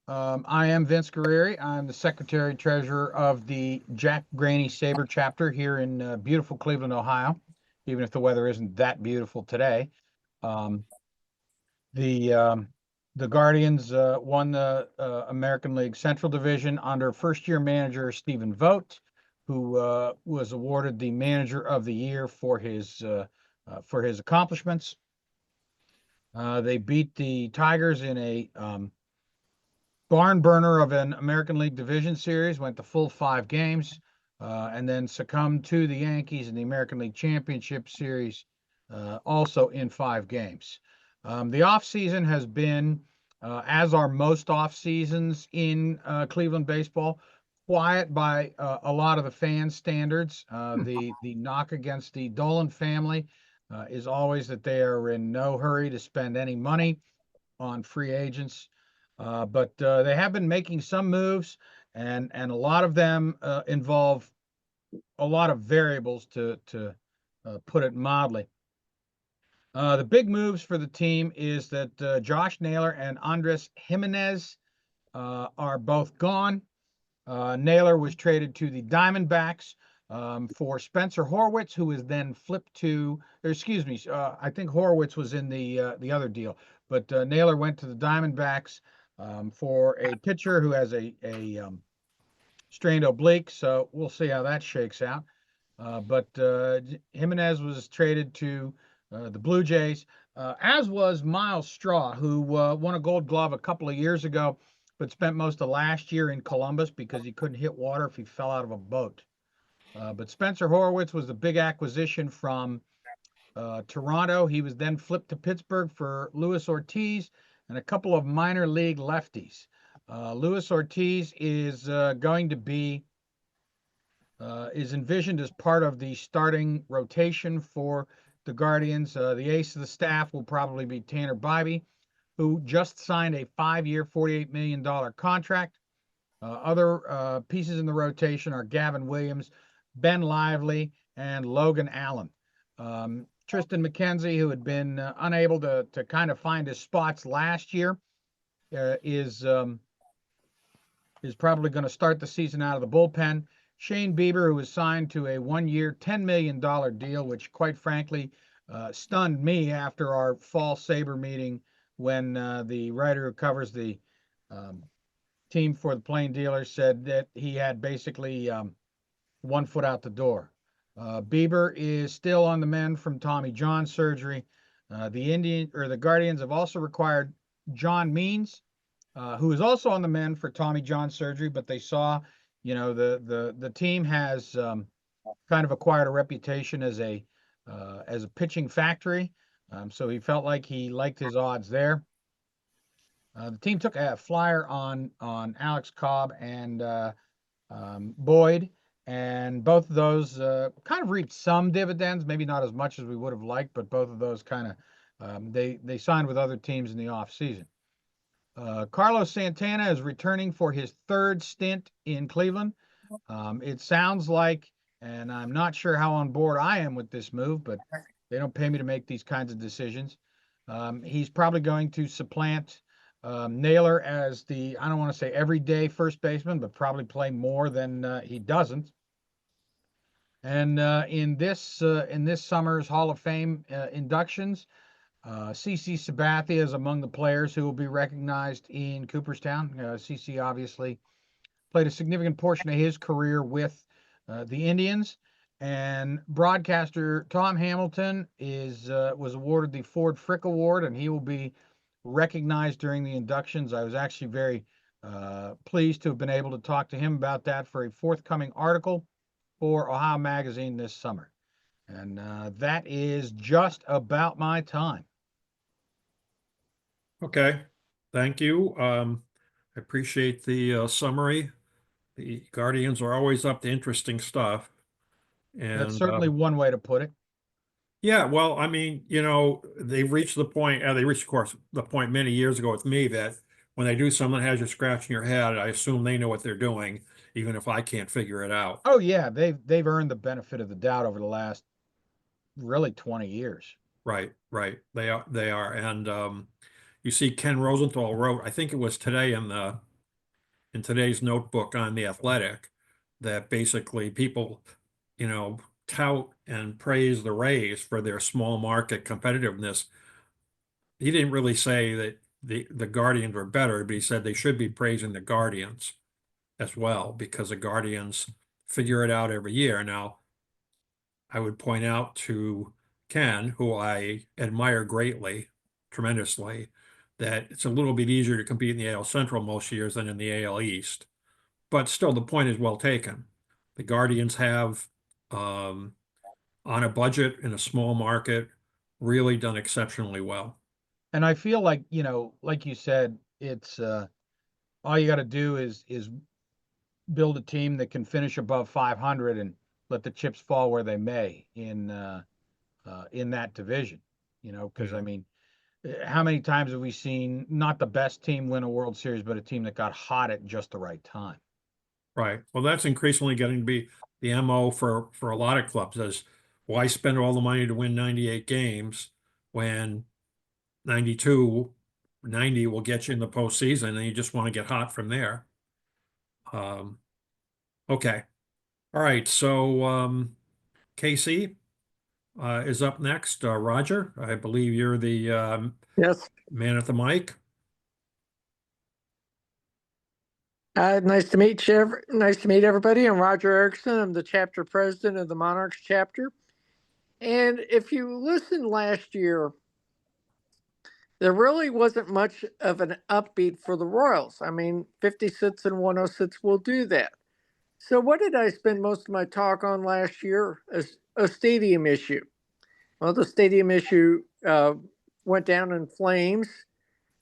I am Vince Guerrieri. I'm the Secretary Treasurer of the Jack Graney SABR chapter here in beautiful Cleveland, Ohio, even if the weather isn't that beautiful today. Um, the um, the Guardians won the American League Central Division under first-year manager Stephen Vogt, who was awarded the Manager of the Year for his accomplishments. They beat the Tigers in a barn burner of an American League Division Series, went the full 5 games, and then succumbed to the Yankees in the American League Championship Series, also in 5 games. The offseason has been, as are most off seasons in Cleveland baseball, quiet by a lot of the fan standards. The knock against the Dolan family is always that they are in no hurry to spend any money on free agents. But they have been making some moves, and a lot of them involve a lot of variables to put it mildly. The big moves for the team is that Josh Naylor and Andres Jimenez are both gone. Naylor was traded to the Diamondbacks for Spencer Horwitz, who was then flipped to, or excuse me, I think Horwitz was in the other deal, but Naylor went to the Diamondbacks for a pitcher who has a strained oblique. So we'll see how that shakes out. But Jimenez was traded to the Blue Jays, as was Miles Straw, who won a Gold Glove a couple of years ago, but spent most of last year in Columbus because he couldn't hit water if he fell out of a boat. But Spencer Horwitz was the big acquisition from Toronto. He was then flipped to Pittsburgh for Luis Ortiz and a couple of minor league lefties. Luis Ortiz is going to be is envisioned as part of the starting rotation for the Guardians. The ace of the staff will probably be Tanner Bybee, who just signed a 5-year, $48 million contract. Other pieces in the rotation are Gavin Williams, Ben Lively, and Logan Allen. Tristan McKenzie, who had been unable to kind of find his spots last year, is probably going to start the season out of the bullpen. Shane Bieber, who was signed to a 1-year, $10 million deal, which quite frankly stunned me after our fall SABR meeting when the writer who covers the um, team for the Plain Dealers said that he had basically 1 foot out the door. Bieber is still on the mend from Tommy John surgery. The Guardians have also required John Means, who is also on the mend for Tommy John surgery, but they saw, the team has kind of acquired a reputation as a pitching factory. So he felt like he liked his odds there. The team took a flyer on Alex Cobb and Boyd, and both of those kind of reaped some dividends, maybe not as much as we would have liked, but both of those kind of they signed with other teams in the offseason. Carlos Santana is returning for his third stint in Cleveland. It sounds like, and I'm not sure how on board I am with this move, but they don't pay me to make these kinds of decisions. He's probably going to supplant Naylor as the, I don't want to say everyday first baseman, but probably play more than he doesn't. And in this summer's Hall of Fame inductions, CC Sabathia is among the players who will be recognized in Cooperstown. CC obviously played a significant portion of his career with the Indians. And broadcaster Tom Hamilton was awarded the Ford Frick Award, and he will be recognized during the inductions. I was actually very pleased to have been able to talk to him about that for a forthcoming article for Ohio Magazine this summer. And that is just about my time. Okay, thank you. I appreciate the summary. The Guardians are always up to interesting stuff. That's And certainly one way to put it. yeah, well, I mean, they've reached the point, they reached, of course, the point many years ago with me that when they do something that has you scratching your head, I assume they know what they're doing, even if I can't figure it out. Oh yeah, they've earned the benefit of the doubt over the last really 20 years. Right, right. They are. And you see Ken Rosenthal wrote, I think it was today in the in today's notebook on The Athletic that basically people, tout and praise the Rays for their small market competitiveness. He didn't really say that the Guardians were better, but he said they should be praising the Guardians as well because the Guardians figure it out every year. Now, I would point out to Ken, who I admire greatly, tremendously, that it's a little bit easier to compete in the AL Central most years than in the AL East. But still, the point is well taken. The Guardians have, on a budget in a small market, really done exceptionally well. And I feel like, like you said, it's all you got to do is build a team that can finish above 500 and let the chips fall where they may in that division. Because Yeah. I mean, how many times have we seen not the best team win a World Series, but a team that got hot at just the right time? Right. Well, that's increasingly getting to be the MO for a lot of clubs is why spend all the money to win 98 games when 92, 90 will get you in the postseason and you just want to get hot from there. Um, okay. All right. So Casey is up next. Roger, I believe you're the Yes. man at the mic. Nice to meet you. Nice to meet everybody. I'm Roger Erickson. I'm the chapter president of the Monarchs chapter. And if you listened last year, there really wasn't much of an upbeat for the Royals. I mean, 56 and 106 will do that. So what did I spend most of my talk on last year? A stadium issue. Well, the stadium issue went down in flames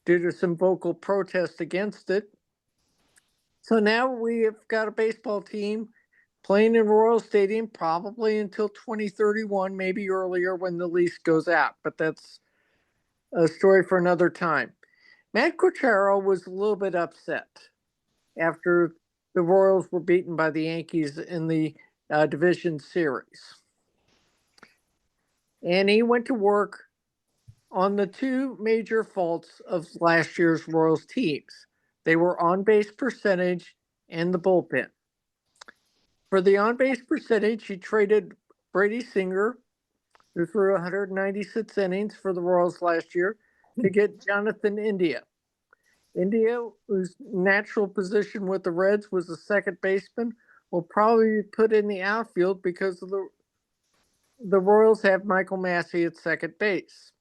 due to some vocal protest against it. So now we have got a baseball team playing in Royal Stadium probably until 2031, maybe earlier when the lease goes out. But that's a story for another time. Matt Quatraro was a little bit upset after the Royals were beaten by the Yankees in the division series. And he went to work on the two major faults of last year's Royals teams. They were on base percentage and the bullpen. For the on base percentage, he traded Brady Singer, who threw 196 innings for the Royals last year, to get Jonathan India. India, whose natural position with the Reds was a second baseman, will probably be put in the outfield because of the Royals have Michael Massey at second base.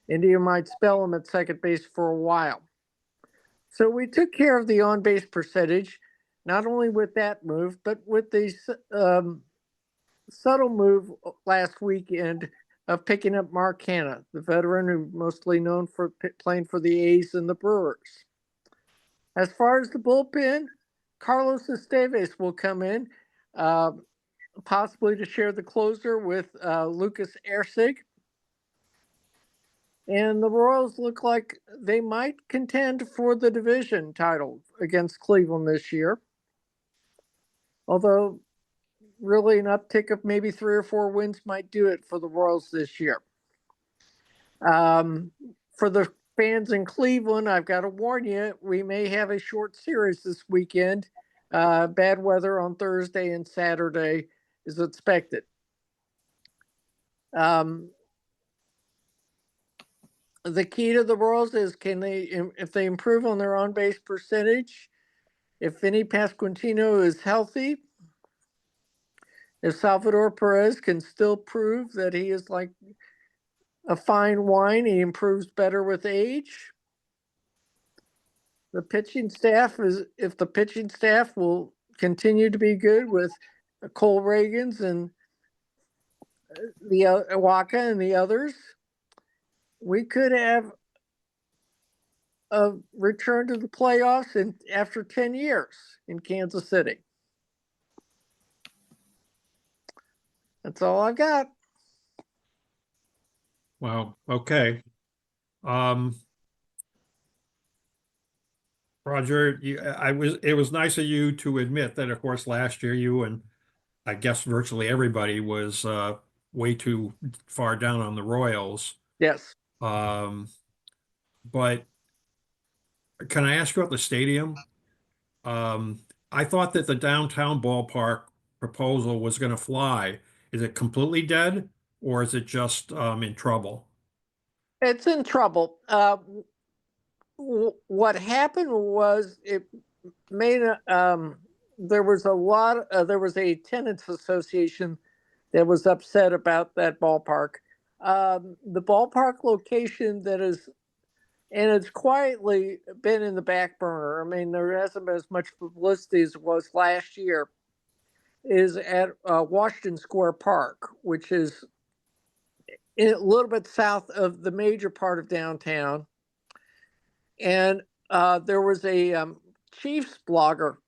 India might spell him at second base for a while. So we took care of the on base percentage, not only with that move, but with the subtle move last weekend of picking up Mark Hanna, the veteran who mostly known for playing for the A's and the Brewers. As far as the bullpen, Carlos Esteves will come in, possibly to share the closer with Lucas Erceg. And the Royals look like they might contend for the division title against Cleveland this year. Although, really, an uptick of maybe 3 or 4 wins might do it for the Royals this year. For the fans in Cleveland, I've got to warn you, we may have a short series this weekend. Bad weather on Thursday and Saturday is expected. The key to the Royals is if they improve on their on base percentage, if Vinny Pasquantino is healthy, if Salvador Perez can still prove that he is like a fine wine, he improves better with age. The pitching staff if the pitching staff will continue to be good with Cole Reagans and the Waka and the others, we could have a return to the playoffs after 10 years in Kansas City. That's all I've got. Wow. Okay. Roger, it was nice of you to admit that, of course, last year you and I guess virtually everybody was way too far down on the Royals. Yes. But can I ask you about the stadium? I thought that the downtown ballpark proposal was going to fly. Is it completely dead, or is it just in trouble? It's in trouble. What happened was it made there was there was a tenants association that was upset about that ballpark. The ballpark location that is, and it's quietly been in the back burner. I mean, there hasn't been as much publicity as it was last year. Is at Washington Square Park, which is a little bit south of the major part of downtown. And there was a Chiefs blogger,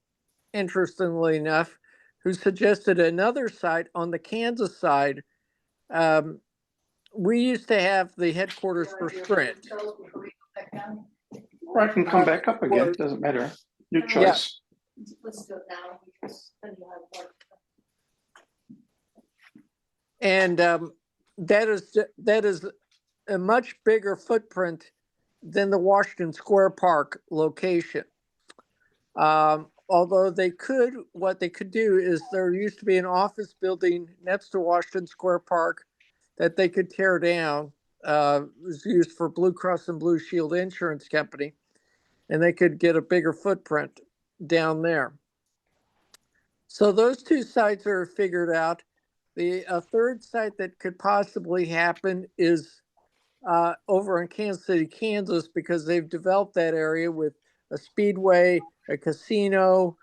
interestingly enough, who suggested another site on the Kansas side. We used to have the headquarters for Sprint. Or I can come back up again, doesn't matter. Your choice. Let's do it now. Because then you'll have work. And that is a much bigger footprint than the Washington Square Park location. Although what they could do is there used to be an office building next to Washington Square Park that they could tear down. It was used for Blue Cross and Blue Shield Insurance Company, and they could get a bigger footprint down there. So those two sites are figured out. The third site that could possibly happen is over in Kansas City, Kansas, because they've developed that area with a speedway, a casino,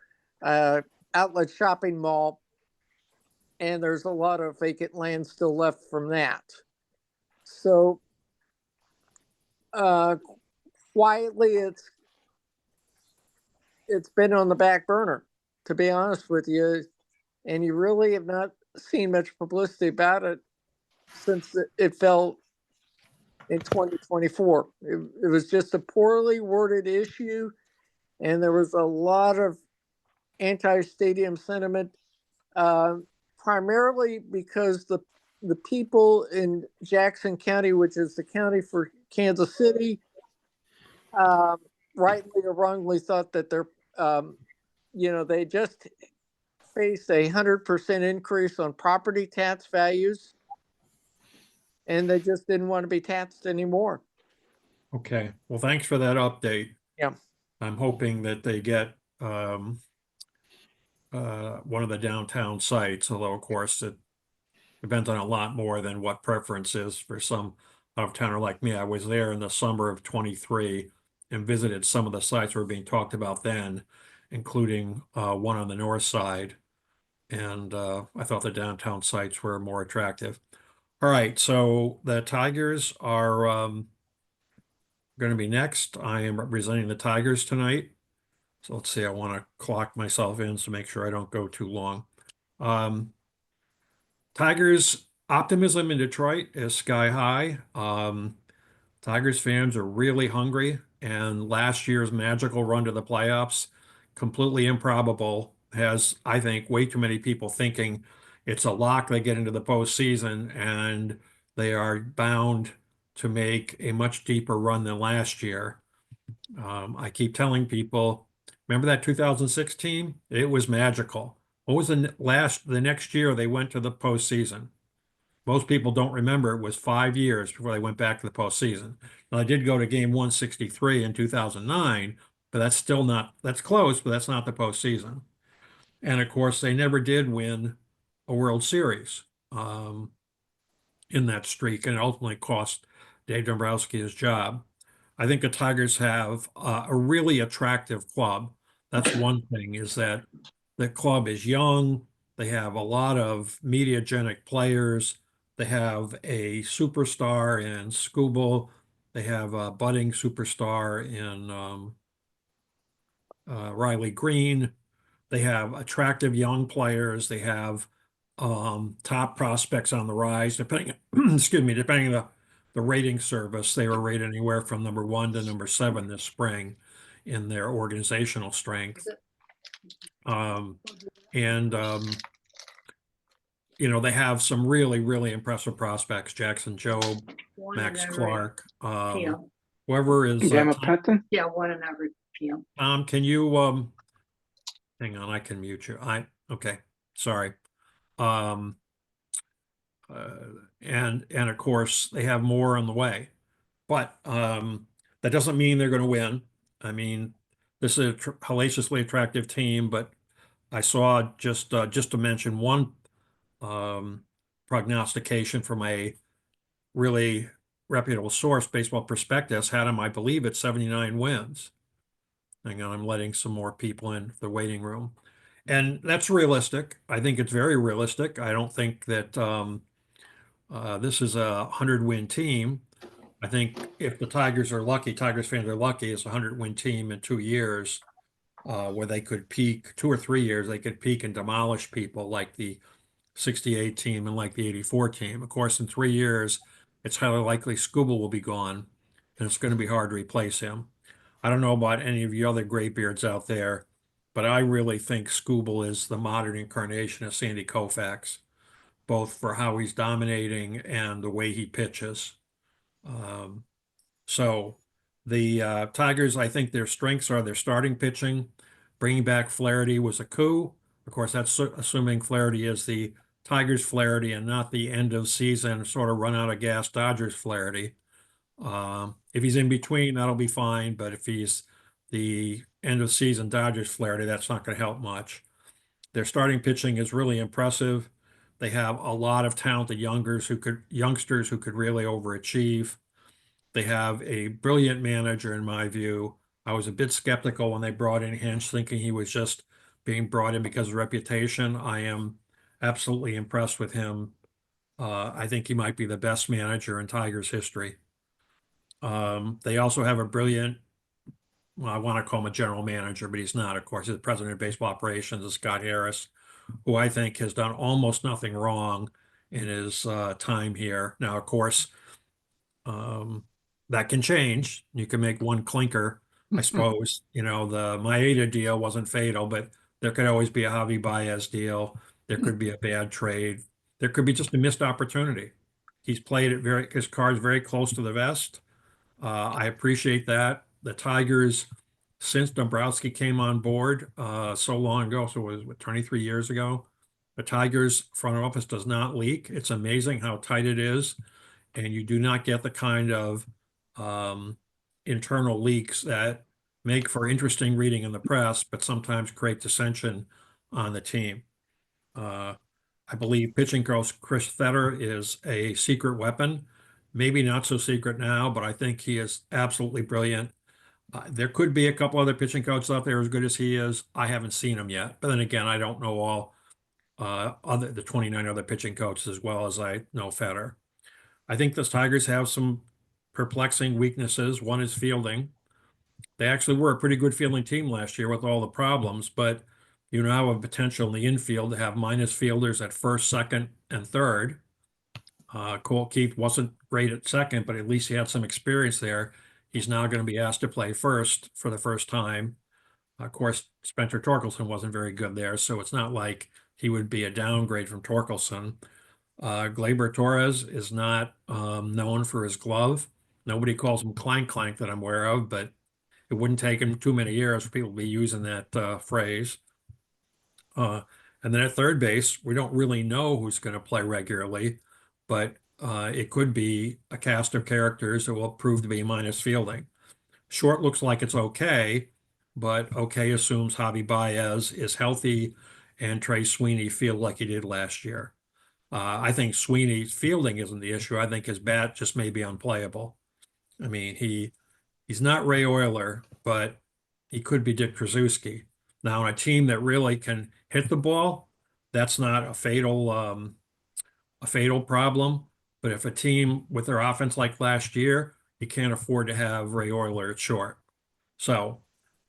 outlet shopping mall, and there's a lot of vacant land still left from that. So quietly, it's been on the back burner, to be honest with you, and you really have not seen much publicity about it since it fell in 2024. It was just a poorly worded issue, and there was a lot of anti-stadium sentiment, primarily because the people in Jackson County, which is the county for Kansas City, rightly or wrongly thought that they just faced 100% increase on property tax values, and they just didn't want to be taxed anymore. Okay, well, thanks for that update. Yeah. I'm hoping that they get one of the downtown sites, although of course it depends on a lot more than what preference is for some out-of-towner like me. I was there in the summer of 23 and visited some of the sites that were being talked about then, including one on the north side. And I thought the downtown sites were more attractive. All right, so the Tigers are going to be next. I am representing the Tigers tonight. So let's see, I want to clock myself in to make sure I don't go too long. Tigers optimism in Detroit is sky high. Tigers fans are really hungry, and last year's magical run to the playoffs, completely improbable, has, I think, way too many people thinking it's a lock they get into the postseason, and they are bound to make a much deeper run than last year. I keep telling people, remember that 2006 team? It was magical. What was the next year they went to the postseason? Most people don't remember it was 5 years before they went back to the postseason. Now, I did go to game 163 in 2009, but that's still not, that's close, but that's not the postseason. And of course, they never did win a World Series in that streak, and it ultimately cost Dave Dombrowski his job. I think the Tigers have a really attractive club. That's one thing, is that the club is young. They have a lot of mediagenic players. They have a superstar in Skubal. They have a budding superstar in Riley Green. They have attractive young players. They have top prospects on the rise. Depending, excuse me, depending on the rating service, they were rated anywhere from number 1 to number 7 this spring in their organizational strength. They have some really, really impressive prospects: Jackson Jobe, Max Clark, whoever is. Gamma Patton? Yeah, 1 in every PM. Tom, can you Hang on, I can mute you. Okay, sorry. Um, and of course they have more on the way, but that doesn't mean they're going to win. I mean, this is a hellaciously attractive team, but I saw just to mention one prognostication from a really reputable source, Baseball Prospectus, had him, I believe, at 79 wins. Hang on, I'm letting some more people in the waiting room. And that's realistic. I think it's very realistic. I don't think that this is a 100-win team. I think if the Tigers are lucky, Tigers fans are lucky, it's a 100-win team in 2 years, where they could peak, 2 or 3 years, they could peak and demolish people like the 68 team and like the 84 team. Of course, in 3 years, it's highly likely Scooble will be gone, and it's going to be hard to replace him. I don't know about any of you other graybeards out there, but I really think Scooble is the modern incarnation of Sandy Koufax, both for how he's dominating and the way he pitches. Um, so the Tigers, I think their strengths are their starting pitching. Bringing back Flaherty was a coup. Of course, that's assuming Flaherty is the Tigers Flaherty and not the end of season sort of run out of gas Dodgers Flaherty. If he's in between, that'll be fine. But if he's the end of season Dodgers Flaherty, that's not going to help much. Their starting pitching is really impressive. They have a lot of talented youngsters who could really overachieve. They have a brilliant manager, in my view. I was a bit skeptical when they brought in Hinch, thinking he was just being brought in because of reputation. I am absolutely impressed with him. I think he might be the best manager in Tigers history. They also have a brilliant, well, I want to call him a general manager, but he's not, of course. He's the president of baseball operations, Scott Harris, who I think has done almost nothing wrong in his time here. Now, of course, that can change. You can make one clinker, I suppose. You know, the Maeda deal wasn't fatal, but there could always be a Javi Baez deal. There could be a bad trade. There could be just a missed opportunity. He's played it his cards very close to the vest. I appreciate that. The Tigers, since Dombrowski came on board so long ago, so it was what, 23 years ago, the Tigers front office does not leak. It's amazing how tight it is, and you do not get the kind of internal leaks that make for interesting reading in the press, but sometimes create dissension on the team. I believe pitching coach Chris Fetter is a secret weapon. Maybe not so secret now, but I think he is absolutely brilliant. There could be a couple other pitching coaches out there as good as he is. I haven't seen them yet. But then again, I don't know all the 29 other pitching coaches as well as I know Fetter. I think the Tigers have some perplexing weaknesses. One is fielding. They actually were a pretty good fielding team last year with all the problems, but you now have potential in the infield to have minus fielders at first, second, and third. Colt Keith wasn't great at second, but at least he had some experience there. He's now going to be asked to play first for the first time. Of course, Spencer Torkelson wasn't very good there, so it's not like he would be a downgrade from Torkelson. Gleyber Torres is not known for his glove. Nobody calls him clank clank that I'm aware of, but it wouldn't take him too many years for people to be using that phrase. And then at third base, we don't really know who's going to play regularly, but it could be a cast of characters that will prove to be minus fielding. Short looks like it's okay, but okay assumes Javi Baez is healthy and Trey Sweeney field like he did last year. I think Sweeney's fielding isn't the issue. I think his bat just may be unplayable. I mean, he's not Ray Oyler, but he could be Dick Tracewski. Now, on a team that really can hit the ball, that's not a fatal problem. But if a team with their offense like last year, you can't afford to have Ray Oyler at short. So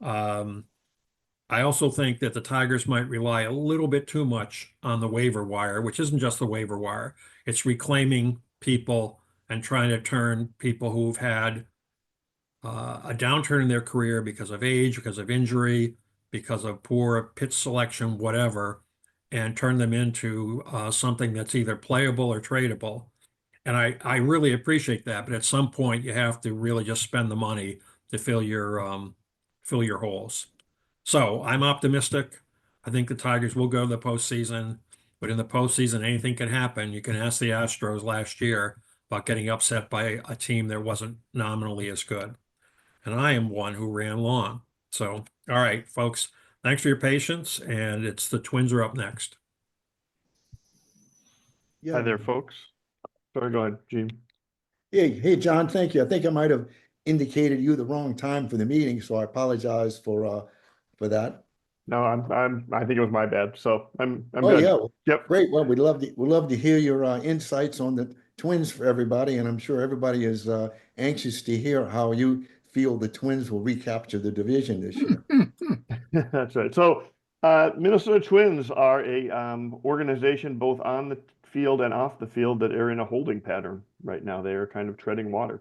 I also think that the Tigers might rely a little bit too much on the waiver wire, which isn't just the waiver wire. It's reclaiming people and trying to turn people who've had a downturn in their career because of age, because of injury, because of poor pitch selection, whatever, and turn them into something that's either playable or tradable. And I really appreciate that, but at some point you have to really just spend the money to fill your holes. So I'm optimistic. I think the Tigers will go to the postseason, but in the postseason, anything can happen. You can ask the Astros last year about getting upset by a team that wasn't nominally as good. And I am one who ran long. So, all right, folks, thanks for your patience. And it's the Twins are up next. Yeah. Hi there, folks. Sorry, go ahead, Gene. Hey, John, thank you. I think I might have indicated you the wrong time for the meeting, so I apologize for that. No, I think it was my bad. So I'm Oh, good. yeah. Yep. Great. Well, we'd love to hear your insights on the Twins for everybody, and I'm sure everybody is anxious to hear how you feel the Twins will recapture the division this year. That's right. So, Minnesota Twins are a organization both on the field and off the field that are in a holding pattern right now. They are kind of treading water.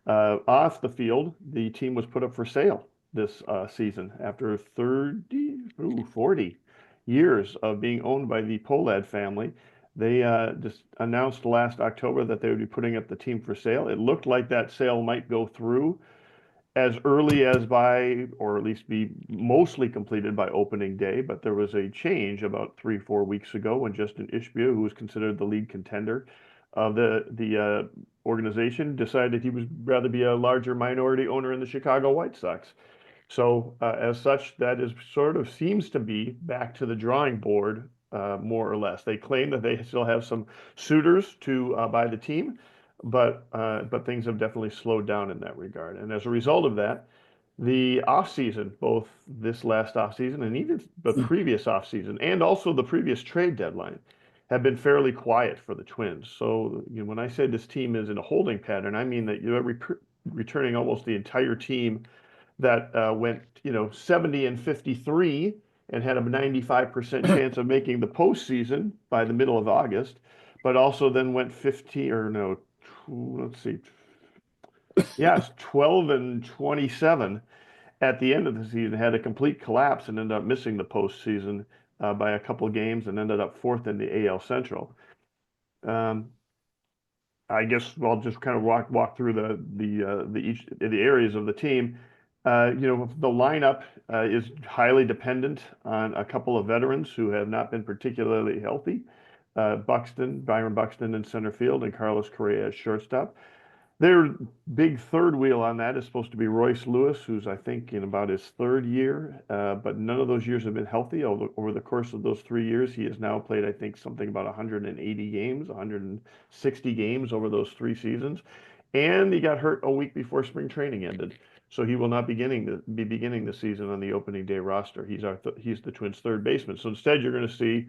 Off the field, the team was put up for sale this season after 40 years of being owned by the Pohlad family. They just announced last October that they would be putting up the team for sale. It looked like that sale might go through as early as by, or at least be mostly completed by opening day, but there was a change about 3-4 weeks ago when Justin Ishbia, who was considered the lead contender of the organization, decided he would rather be a larger minority owner in the Chicago White Sox. So as such, that is sort of seems to be back to the drawing board, more or less. They claim that they still have some suitors to buy the team, but things have definitely slowed down in that regard. And as a result of that, the offseason, both this last offseason and even the previous offseason, and also the previous trade deadline, have been fairly quiet for the Twins. So when I say this team is in a holding pattern, I mean that you're returning almost the entire team that went 70-53 and had a 95% chance of making the postseason by the middle of August, but also then went 15 or no, let's see, yes, 12-27 at the end of the season, had a complete collapse and ended up missing the postseason by a couple of games and ended up fourth in the AL Central. I guess I'll just kind of walk through the areas of the team. The lineup is highly dependent on a couple of veterans who have not been particularly healthy. Byron Buxton in center field, and Carlos Correa at shortstop. Their big third wheel on that is supposed to be Royce Lewis, who's I think in about his third year, but none of those years have been healthy. Over the course of those 3 years, he has now played, I think, something about 180 games, 160 games over those 3 seasons, and he got hurt a week before spring training ended, so he will not be beginning the season on the opening day roster. He's the Twins' third baseman. So instead, you're going to see.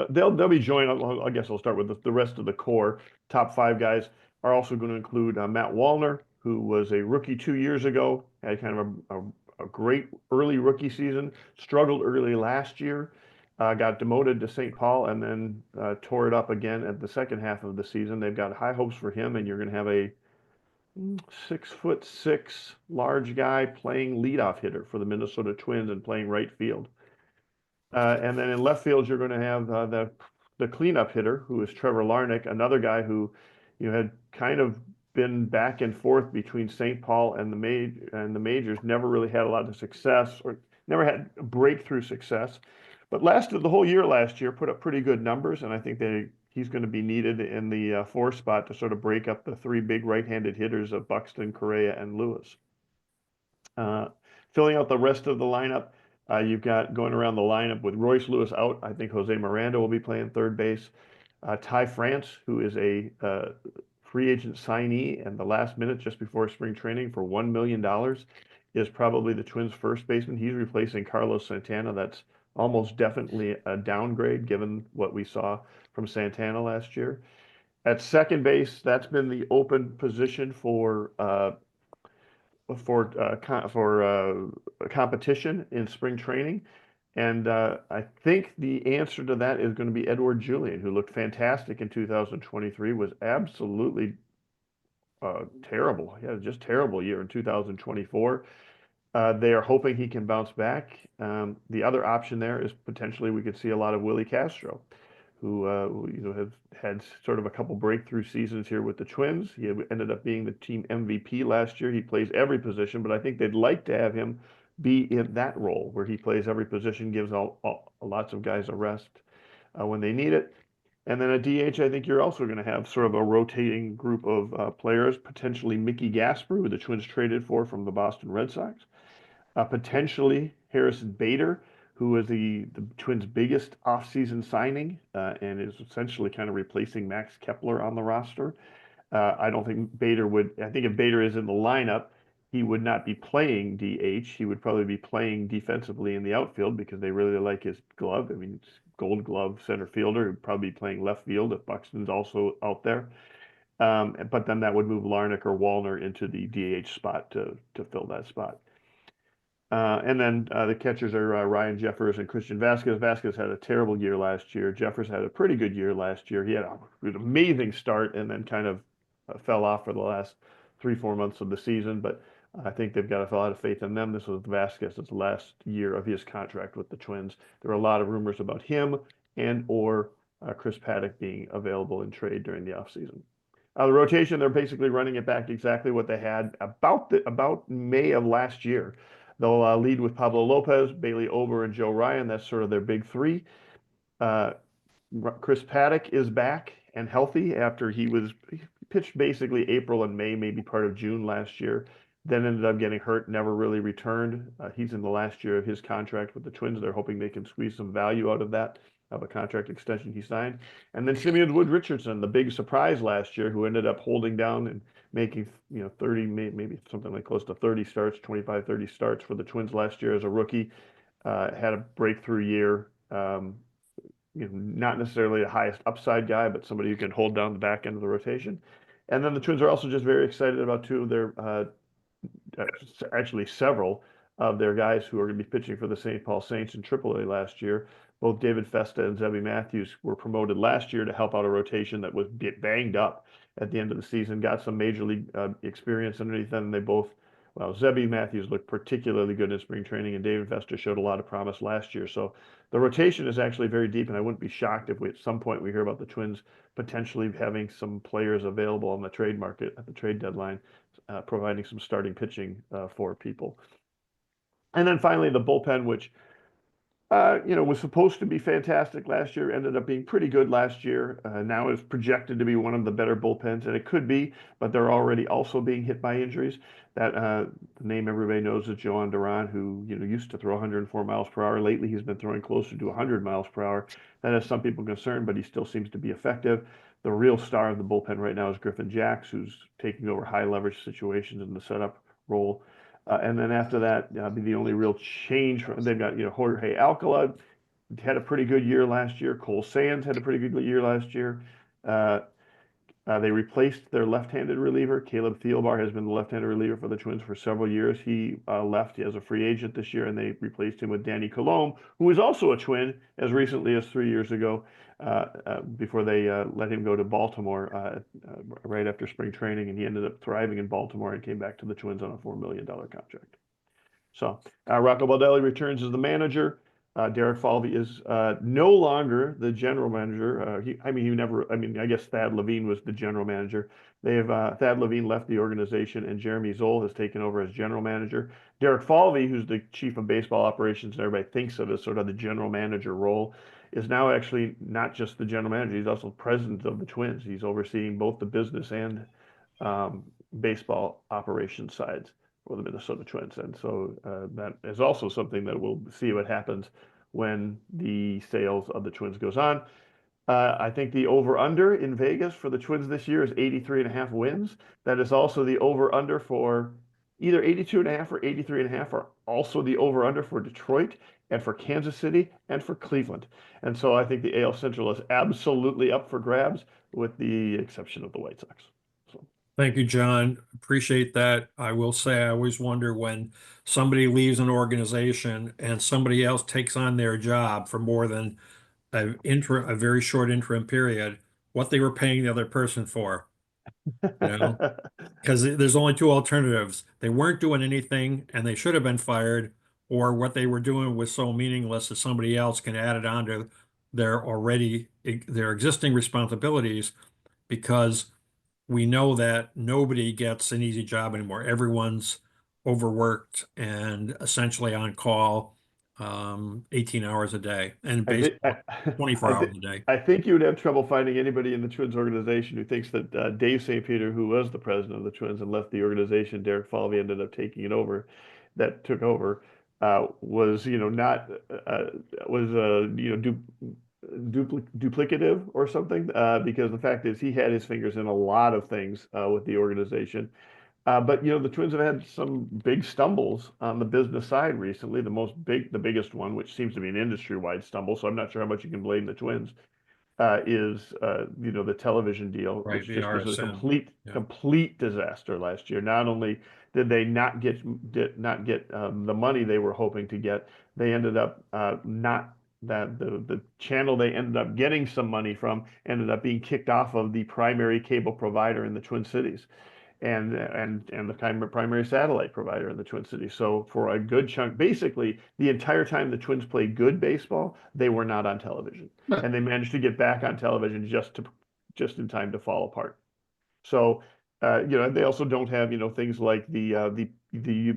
They'll be joined. I guess I'll start with the rest of the core. Top 5 guys are also going to include Matt Wallner, who was a rookie 2 years ago, had kind of a great early rookie season, struggled early last year, got demoted to St. Paul, and then tore it up again at the second half of the season. They've got high hopes for him, and you're going to have a 6'6" large guy playing leadoff hitter for the Minnesota Twins and playing right field. And then in left field, you're going to have the cleanup hitter, who is Trevor Larnach, another guy who had kind of been back and forth between St. Paul and the majors, never really had a lot of success, or never had breakthrough success, but lasted the whole year last year, put up pretty good numbers, and I think he's going to be needed in the 4 spot to sort of break up the 3 big right-handed hitters of Buxton, Correa, and Lewis. Filling out the rest of the lineup, you've got going around the lineup with Royce Lewis out. I think Jose Miranda will be playing third base. Ty France, who is a free agent signee and the last minute just before spring training for $1 million, is probably the Twins' first baseman. He's replacing Carlos Santana. That's almost definitely a downgrade given what we saw from Santana last year. At second base, that's been the open position for competition in spring training. And I think the answer to that is going to be Edouard Julien, who looked fantastic in 2023, was absolutely terrible. He had just terrible year in 2024. They are hoping he can bounce back. The other option there is potentially we could see a lot of Willie Castro, who have had sort of a couple breakthrough seasons here with the Twins. He ended up being the team MVP last year. He plays every position, but I think they'd like to have him be in that role where he plays every position, gives lots of guys a rest when they need it. And then at DH, I think you're also going to have sort of a rotating group of players, potentially Mickey Gasper, who the Twins traded for from the Boston Red Sox, potentially Harrison Bader, who is the Twins' biggest offseason signing and is essentially kind of replacing Max Kepler on the roster. I don't think Bader would. I think if Bader is in the lineup, he would not be playing DH. He would probably be playing defensively in the outfield because they really like his glove. I mean, it's Gold Glove center fielder. He'd probably be playing left field if Buxton's also out there. But then that would move Larnach or Wallner into the DH spot to fill that spot. And then the catchers are Ryan Jeffers and Christian Vasquez. Vasquez had a terrible year last year. Jeffers had a pretty good year last year. He had an amazing start and then kind of fell off for the last 3-4 months of the season. But I think they've got a lot of faith in them. This was Vasquez's last year of his contract with the Twins. There were a lot of rumors about him and or Chris Paddock being available in trade during the offseason. The rotation, they're basically running it back exactly what they had about May of last year. They'll lead with Pablo Lopez, Bailey Ober, and Joe Ryan. That's sort of their big three. Chris Paddock is back and healthy after he pitched basically April and May, maybe part of June last year. Then ended up getting hurt, never really returned. He's in the last year of his contract with the Twins. They're hoping they can squeeze some value out of that, of a contract extension he signed. And then Simeon Wood Richardson, the big surprise last year, who ended up holding down and making 30, maybe something like close to 30 starts, 25, 30 starts for the Twins last year as a rookie. Had a breakthrough year. Not necessarily the highest upside guy, but somebody who can hold down the back end of the rotation. And then the Twins are also just very excited about two of their, actually several of their guys who are going to be pitching for the St. Paul Saints in AAA last year. Both David Festa and Zebby Matthews were promoted last year to help out a rotation that was banged up at the end of the season, got some major league experience underneath them. They both, well, Zebby Matthews looked particularly good in spring training, and David Festa showed a lot of promise last year. So the rotation is actually very deep, and I wouldn't be shocked if at some point we hear about the Twins potentially having some players available on the trade market at the trade deadline, providing some starting pitching for people. And then finally, the bullpen, which was supposed to be fantastic last year, ended up being pretty good last year. Now is projected to be one of the better bullpens, and it could be, but they're already also being hit by injuries. That the name everybody knows is Joan Duran, who used to throw 104 miles per hour. Lately, he's been throwing closer to 100 miles per hour. That has some people concerned, but he still seems to be effective. The real star of the bullpen right now is Griffin Jacks, who's taking over high leverage situations in the setup role. And then after that, be the only real change. They've got Jorge Alcala had a pretty good year last year. Cole Sands had a pretty good year last year. They replaced their left-handed reliever. Caleb Thielbar has been the left-handed reliever for the Twins for several years. He left as a free agent this year, and they replaced him with Danny Colomb, who was also a Twin as recently as 3 years ago, before they let him go to Baltimore right after spring training, and he ended up thriving in Baltimore and came back to the Twins on a $4 million contract. So Rocco Baldelli returns as the manager. Derek Falvey is no longer the general manager. I guess Thad Levine was the general manager. Thad Levine left the organization, and Jeremy Zoll has taken over as general manager. Derek Falvey, who's the chief of baseball operations, and everybody thinks of as sort of the general manager role, is now actually not just the general manager. He's also president of the Twins. He's overseeing both the business and baseball operations sides for the Minnesota Twins. And so that is also something that we'll see what happens when the sales of the Twins goes on. I think the over-under in Vegas for the Twins this year is 83.5 wins. That is also the over-under for either 82.5 or 83.5 are also the over-under for Detroit and for Kansas City and for Cleveland. And so I think the AL Central is absolutely up for grabs with the exception of the White Sox. Thank you, John. Appreciate that. I will say I always wonder when somebody leaves an organization and somebody else takes on their job for more than a very short interim period, what they were paying the other person for. Because there's only two alternatives. They weren't doing anything and they should have been fired, or what they were doing was so meaningless that somebody else can add it on to their existing responsibilities, because we know that nobody gets an easy job anymore. Everyone's overworked and essentially on call 18 hours a day and I think, basically 24 hours a day. I think you would have trouble finding anybody in the Twins organization who thinks that Dave St. Peter, who was the president of the Twins and left the organization, Derek Falvey ended up taking it over, took over, was, not, was, duplicative or something, because the fact is he had his fingers in a lot of things with the organization. But the Twins have had some big stumbles on the business side recently. The biggest one, which seems to be an industry-wide stumble, so I'm not sure how much you can blame the Twins, is the television deal, Right, which the just was a RSN. complete disaster last year. Not only did they not get the money they were hoping to get, they ended up not that the channel they ended up getting some money from ended up being kicked off of the primary cable provider in the Twin Cities and the primary satellite provider in the Twin Cities. So for a good chunk, basically the entire time the Twins played good baseball, they were not on television, and they managed to get back on television just in time to fall apart. So, they also don't have, things like the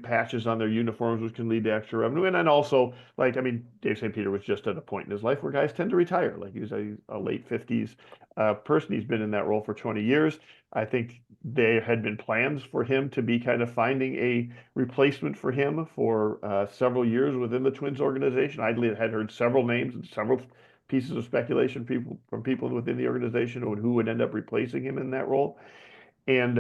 patches on their uniforms, which can lead to extra revenue. And then also, like, I mean, Dave St. Peter was just at a point in his life where guys tend to retire. Like he's a late 50s person. He's been in that role for 20 years. I think there had been plans for him to be kind of finding a replacement for him for several years within the Twins organization. I had heard several names and several pieces of speculation from people within the organization who would end up replacing him in that role. And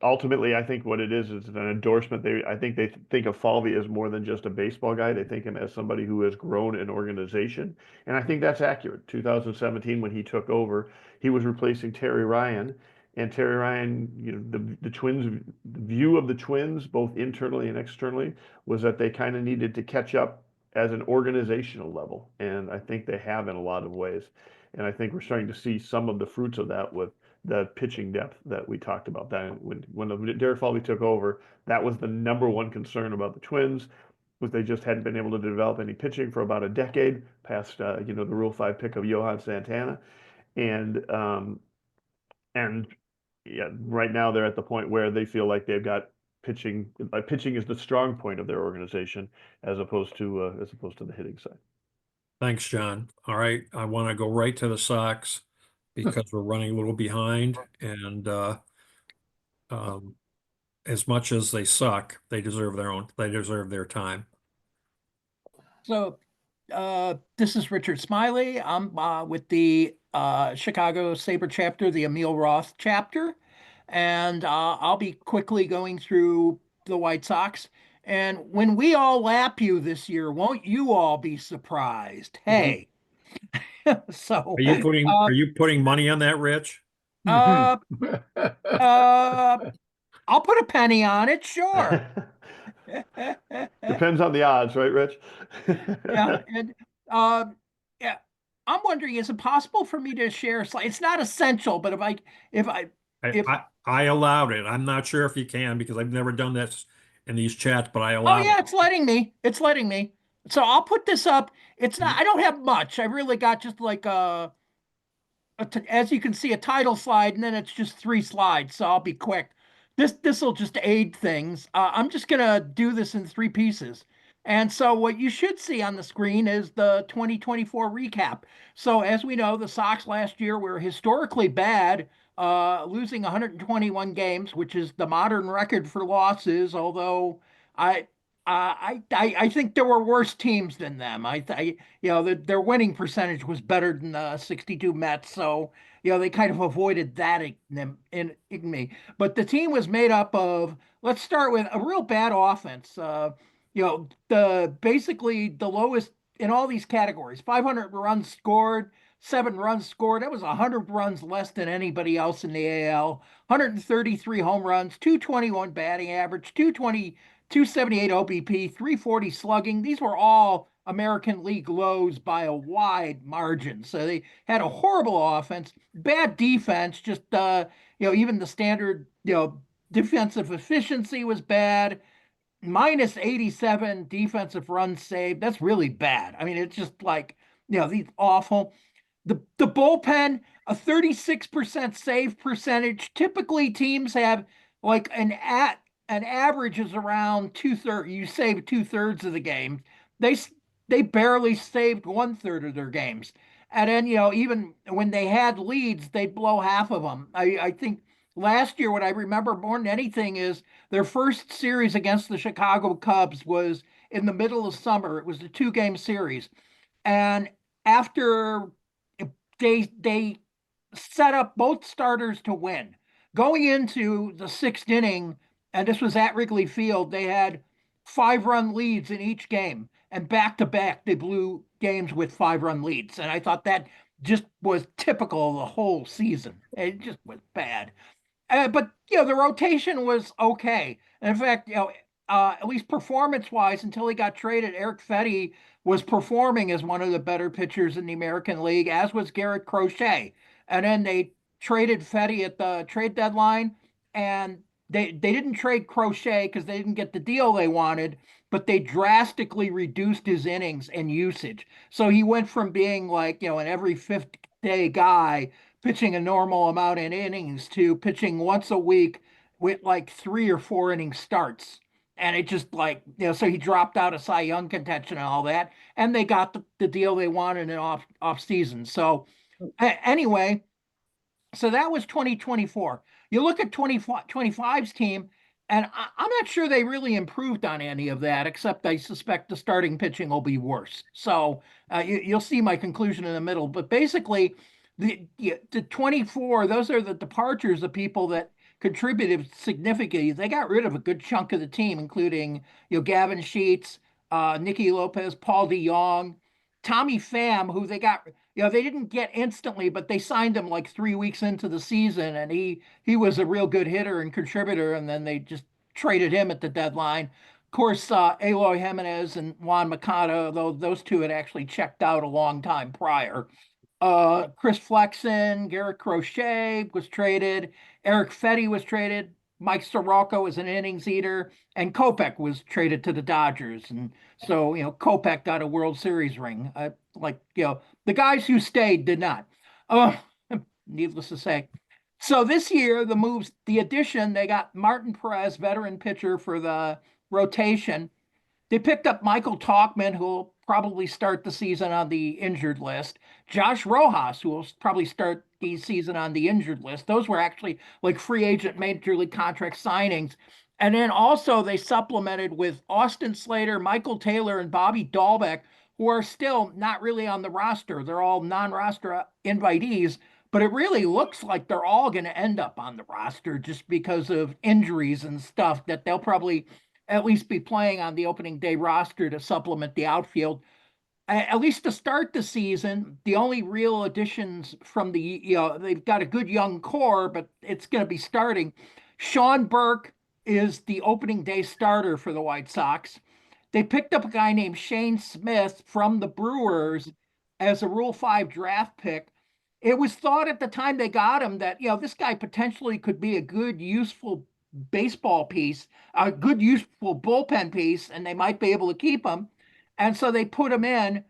ultimately, I think what it is an endorsement. I think they think of Falvey as more than just a baseball guy. They think him as somebody who has grown an organization. And I think that's accurate. 2017, when he took over, he was replacing Terry Ryan. And Terry Ryan, the Twins, the view of the Twins, both internally and externally, was that they kind of needed to catch up as an organizational level. And I think they have in a lot of ways. And I think we're starting to see some of the fruits of that with the pitching depth that we talked about. That when Derek Falvey took over, that was the number one concern about the Twins, was they just hadn't been able to develop any pitching for about a decade past the Rule 5 pick of Johan Santana, and yeah, right now they're at the point where they feel like they've got pitching. Pitching is the strong point of their organization as opposed to the hitting side. Thanks, John. All right, I want to go right to the Sox because we're running a little behind, and as much as they suck, they deserve their time. So this is Richard Smiley. I'm with the Chicago SABR chapter, the Emil Roth chapter. And I'll be quickly going through the White Sox. And when we all lap you this year, won't you all be surprised? Hey. So Are you putting money on that, Rich? I'll put a penny on it, sure. Depends on the odds, right, Rich? Yeah, and yeah, I'm wondering, is it possible for me to share a slide? It's not essential, but if I allowed it. I'm not sure if you can because I've never done this in these chats, but I oh allowed yeah, it. it's letting me. It's letting me. So I'll put this up. It's not. I don't have much. I really got just like as you can see, a title slide, and then it's just 3 slides. So I'll be quick. This will just aid things. I'm just gonna do this in 3 pieces. And so what you should see on the screen is the 2024 recap. So as we know, the Sox last year were historically bad, losing 121 games, which is the modern record for losses. Although I I think there were worse teams than them. Their winning percentage was better than the 62 Mets, so they kind of avoided that in me. But the team was made up of, let's start with a real bad offense. The basically the lowest in all these categories: 500 runs scored, 7 runs scored. That was 100 runs less than anybody else in the AL. 133 home runs, 221 batting average, 278 OBP, 340 slugging. These were all American League lows by a wide margin. So they had a horrible offense, bad defense, just even the standard, defensive efficiency was bad. Minus 87 defensive runs saved. That's really bad. I mean, it's just like, these awful. The bullpen, a 36% save percentage. Typically teams have like and averages around two-thirds. You save two-thirds of the game. They they barely saved one-third of their games. And then, even when they had leads, they'd blow half of them. I think last year, what I remember more than anything is their first series against the Chicago Cubs was in the middle of summer. It was a two-game series. And after they set up both starters to win. Going into the sixth inning, and this was at Wrigley Field, they had 5-run leads in each game. And back to back, they blew games with 5-run leads. And I thought that just was typical of the whole season. It just was bad. But the rotation was okay. And in fact, at least performance-wise, until he got traded, Eric Fetty was performing as one of the better pitchers in the American League, as was Garrett Crochet. And then they traded Fetty at the trade deadline, and they didn't trade Crochet because they didn't get the deal they wanted, but they drastically reduced his innings and usage. So he went from being like, an every fifth day guy pitching a normal amount in innings to pitching once a week with like 3 or 4 inning starts. And it just like, so he dropped out of Cy Young contention and all that. And they got the deal they wanted in off season. So anyway, so that was 2024. You look at 2025's team, and I'm not sure they really improved on any of that, except I suspect the starting pitching will be worse. So you'll see my conclusion in the middle. But basically, the 24, those are the departures of people that contributed significantly. They got rid of a good chunk of the team, including Gavin Sheets, Nicky Lopez, Paul DeYoung, Tommy Pham, who they got. They didn't get instantly, but they signed him like 3 weeks into the season, and he was a real good hitter and contributor, and then they just traded him at the deadline. Of course, Eloy Jimenez and Juan Mercado, though those two had actually checked out a long time prior. Chris Flexen, Garrett Crochet was traded. Eric Fetty was traded. Mike Soroka was an innings eater, and Kopech was traded to the Dodgers. And so, Kopech got a World Series ring. The guys who stayed did not. Needless to say. So this year, the addition, they got Martin Perez, veteran pitcher for the rotation. They picked up Michael Talkman, who will probably start the season on the injured list. Josh Rojas, who will probably start the season on the injured list. Those were actually like free agent major league contract signings. And then also they supplemented with Austin Slater, Michael Taylor, and Bobby Dahlbeck, who are still not really on the roster. They're all non-roster invitees, but it really looks like they're all going to end up on the roster just because of injuries and stuff that they'll probably at least be playing on the opening day roster to supplement the outfield. At least to start the season, the only real additions from they've got a good young core, but it's going to be starting. Sean Burke is the opening day starter for the White Sox. They picked up a guy named Shane Smith from the Brewers as a Rule 5 draft pick. It was thought at the time they got him that, this guy potentially could be a good, useful baseball piece, a good, useful bullpen piece, and they might be able to keep him. And so they put him in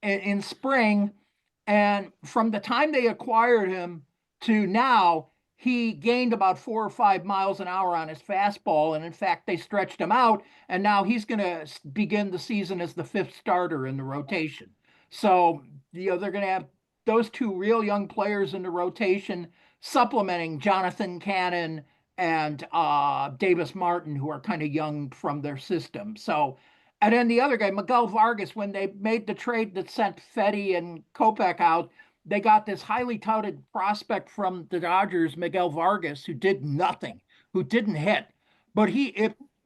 in spring. And from the time they acquired him to now, he gained about 4 or 5 miles an hour on his fastball. And in fact, they stretched him out. And now he's going to begin the season as the 5th starter in the rotation. So, they're going to have those two real young players in the rotation supplementing Jonathan Cannon and Davis Martin, who are kind of young from their system. So, and then the other guy, Miguel Vargas, when they made the trade that sent Fetty and Kopech out, they got this highly touted prospect from the Dodgers, Miguel Vargas, who did nothing, who didn't hit. But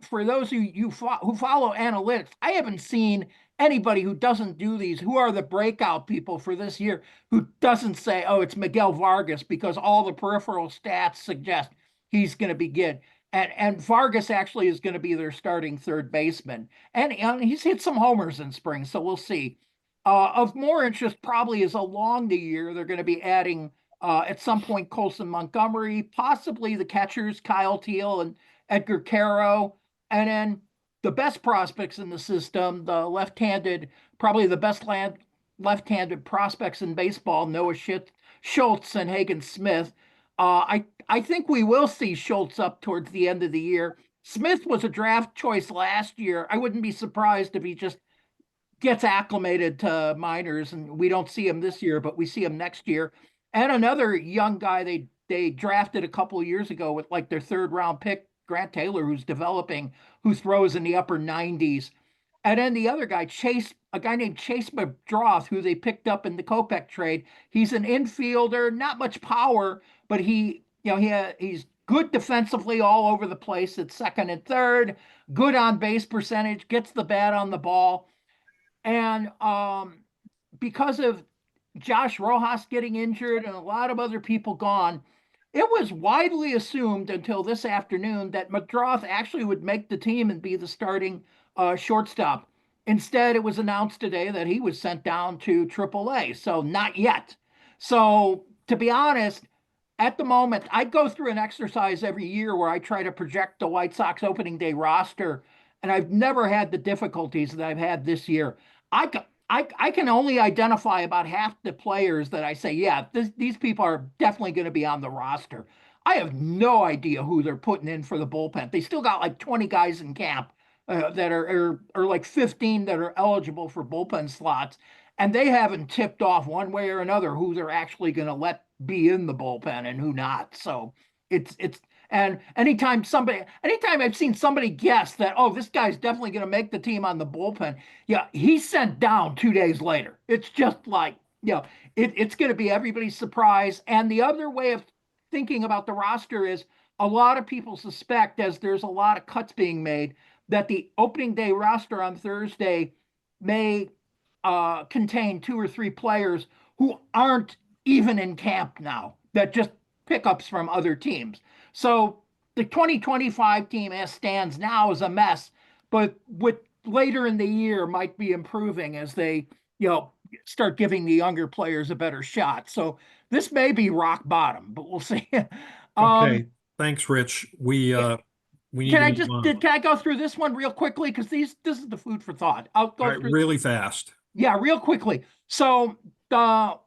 for those who follow analytics, I haven't seen anybody who doesn't do these, who are the breakout people for this year, who doesn't say, oh, it's Miguel Vargas, because all the peripheral stats suggest he's going to be good. And Vargas actually is going to be their starting third baseman. And he's hit some homers in spring, so we'll see. Of more interest probably is along the year, they're going to be adding at some point Colson Montgomery, possibly the catchers, Kyle Teal and Edgar Caro. And then the best prospects in the system, the left-handed, probably the best left-handed prospects in baseball, Noah Schultz and Hagen Smith. I I think we will see Schultz up towards the end of the year. Smith was a draft choice last year. I wouldn't be surprised if he just gets acclimated to minors and we don't see him this year, but we see him next year. And another young guy they drafted a couple of years ago with like their third round pick, Grant Taylor, who's developing, who throws in the upper 90s. And then the other guy, a guy named Chase McDroth, who they picked up in the Kopech trade. He's an infielder, not much power, but he's good defensively all over the place at second and third, good on base percentage, gets the bat on the ball. And because of Josh Rojas getting injured and a lot of other people gone, it was widely assumed until this afternoon that McDroth actually would make the team and be the starting shortstop. Instead, it was announced today that he was sent down to AAA, so not yet. So, to be honest, at the moment, I go through an exercise every year where I try to project the White Sox opening day roster, and I've never had the difficulties that I've had this year. I can only identify about half the players that I say, yeah, these people are definitely going to be on the roster. I have no idea who they're putting in for the bullpen. They still got like 20 guys in camp that are like 15 that are eligible for bullpen slots, and they haven't tipped off one way or another who they're actually going to let be in the bullpen and who not. So it's and anytime I've seen somebody guess that, oh, this guy's definitely going to make the team on the bullpen, yeah, he's sent down 2 days later. It's just like, it's going to be everybody's surprise. And the other way of thinking about the roster is a lot of people suspect, as there's a lot of cuts being made, that the opening day roster on Thursday may contain 2 or 3 players who aren't even in camp now, that just pickups from other teams. So the 2025 team as stands now is a mess, but with later in the year might be improving as they, start giving the younger players a better shot. So this may be rock bottom, but we'll see. Okay, thanks, Rich. We need Can to I move just on. can I go through this one real quickly? Because this is the food for thought. I'll All go right, through really fast. Yeah, real quickly. So the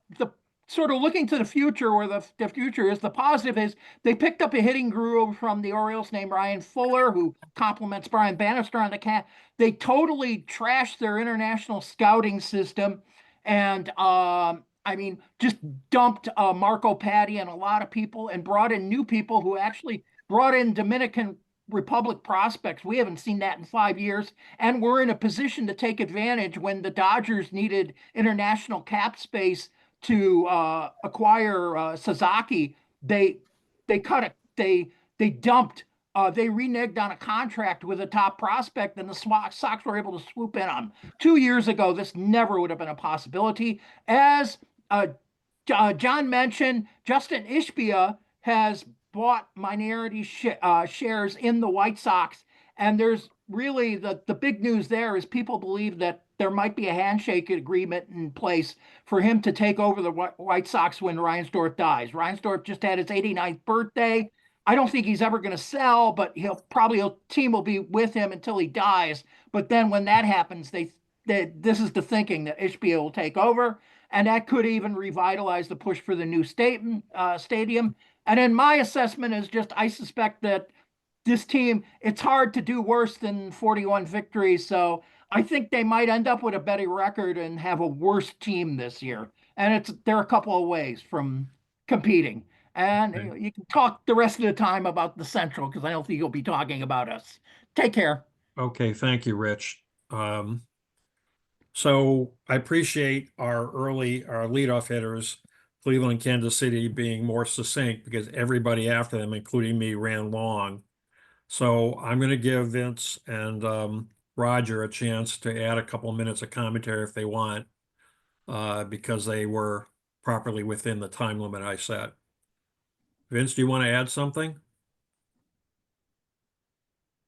sort of looking to the future, where the future is, the positive is they picked up a hitting guru from the Orioles named Ryan Fuller, who complements Brian Bannister on the cat. They totally trashed their international scouting system, and I mean, just dumped Marco Patti and a lot of people, and brought in new people who actually brought in Dominican Republic prospects. We haven't seen that in 5 years. And we're in a position to take advantage when the Dodgers needed international cap space to acquire Sasaki. They cut it. They dumped. They reneged on a contract with a top prospect, and the Sox were able to swoop in on him. 2 years ago, this never would have been a possibility. As John mentioned, Justin Ishbia has bought minority shares in the White Sox. And there's really the big news there is people believe that there might be a handshake agreement in place for him to take over the White Sox when Reinsdorf dies. Reinsdorf just had his 89th birthday. I don't think he's ever going to sell, but team will be with him until he dies. But then when that happens, this is the thinking that Ishbia will take over, and that could even revitalize the push for the new stadium. And then my assessment is just I suspect that this team, it's hard to do worse than 41 victories. So I think they might end up with a better record and have a worse team this year. And they're a couple of ways from competing. And you can talk the rest of the time about the Central because I don't think you'll be talking about us. Take care. Okay, thank you, Rich. So I appreciate our leadoff hitters, Cleveland and Kansas City, being more succinct because everybody after them, including me, ran long. So I'm going to give Vince and Roger a chance to add a couple of minutes of commentary if they want, because they were properly within the time limit I set. Vince, do you want to add something?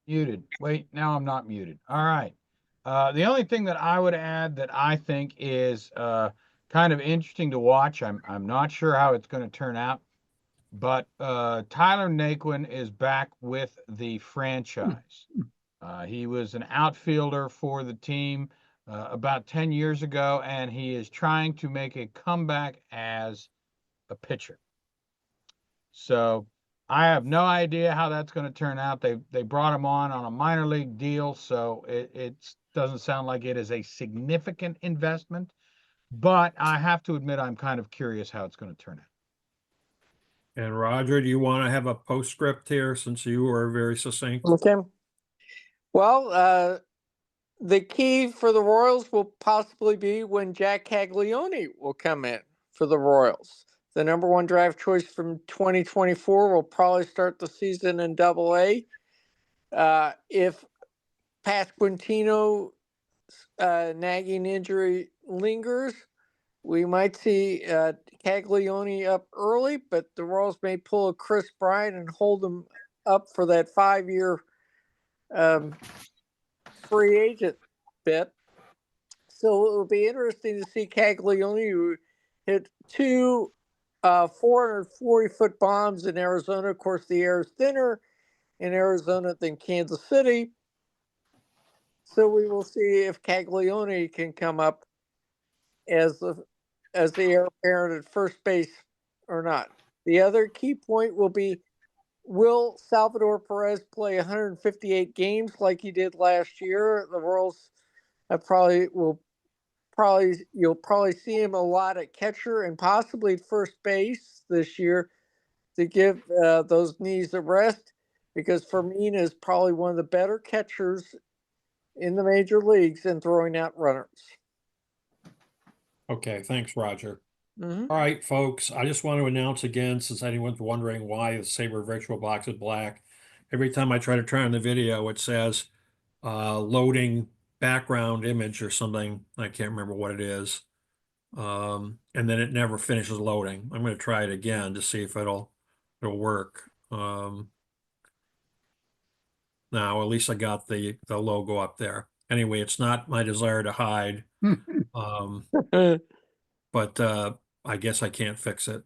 Muted. Wait, now I'm not muted. All right. The only thing that I would add that I think is kind of interesting to watch, I'm not sure how it's going to turn out, but Tyler Naquin is back with the franchise. He was an outfielder for the team about 10 years ago, and he is trying to make a comeback as a pitcher. So I have no idea how that's going to turn out. They brought him on a minor league deal, so it doesn't sound like it is a significant investment. But I have to admit, I'm kind of curious how it's going to turn out. And Roger, do you want to have a postscript here since you were very succinct? Okay. Well, the key for the Royals will possibly be when Jack Caglione will come in for the Royals. The number one draft choice from 2024 will probably start the season in Double-A. If Pasquantino's nagging injury lingers, we might see Caglione up early, but the Royals may pull a Chris Bryant and hold him up for that 5-year free agent bit. So it will be interesting to see Caglione, who hit two 440-foot bombs in Arizona. Of course, the air is thinner in Arizona than Kansas City. So we will see if Caglione can come up as the heir apparent at first base or not. The other key point will be, will Salvador Perez play 158 games like he did last year? The Royals you'll probably see him a lot at catcher and possibly at first base this year to give those knees a rest, because Fermin is probably one of the better catchers in the major leagues in throwing out runners. Okay, thanks, Roger. Mm-hmm. All right, folks, I just want to announce again, since anyone's wondering why the SABR Virtual box is black, every time I try to turn on the video, it says loading background image or something. I can't remember what it is. And then it never finishes loading. I'm going to try it again to see if it'll work. Now, at least I got the logo up there. Anyway, it's not my desire to hide. But I guess I can't fix it.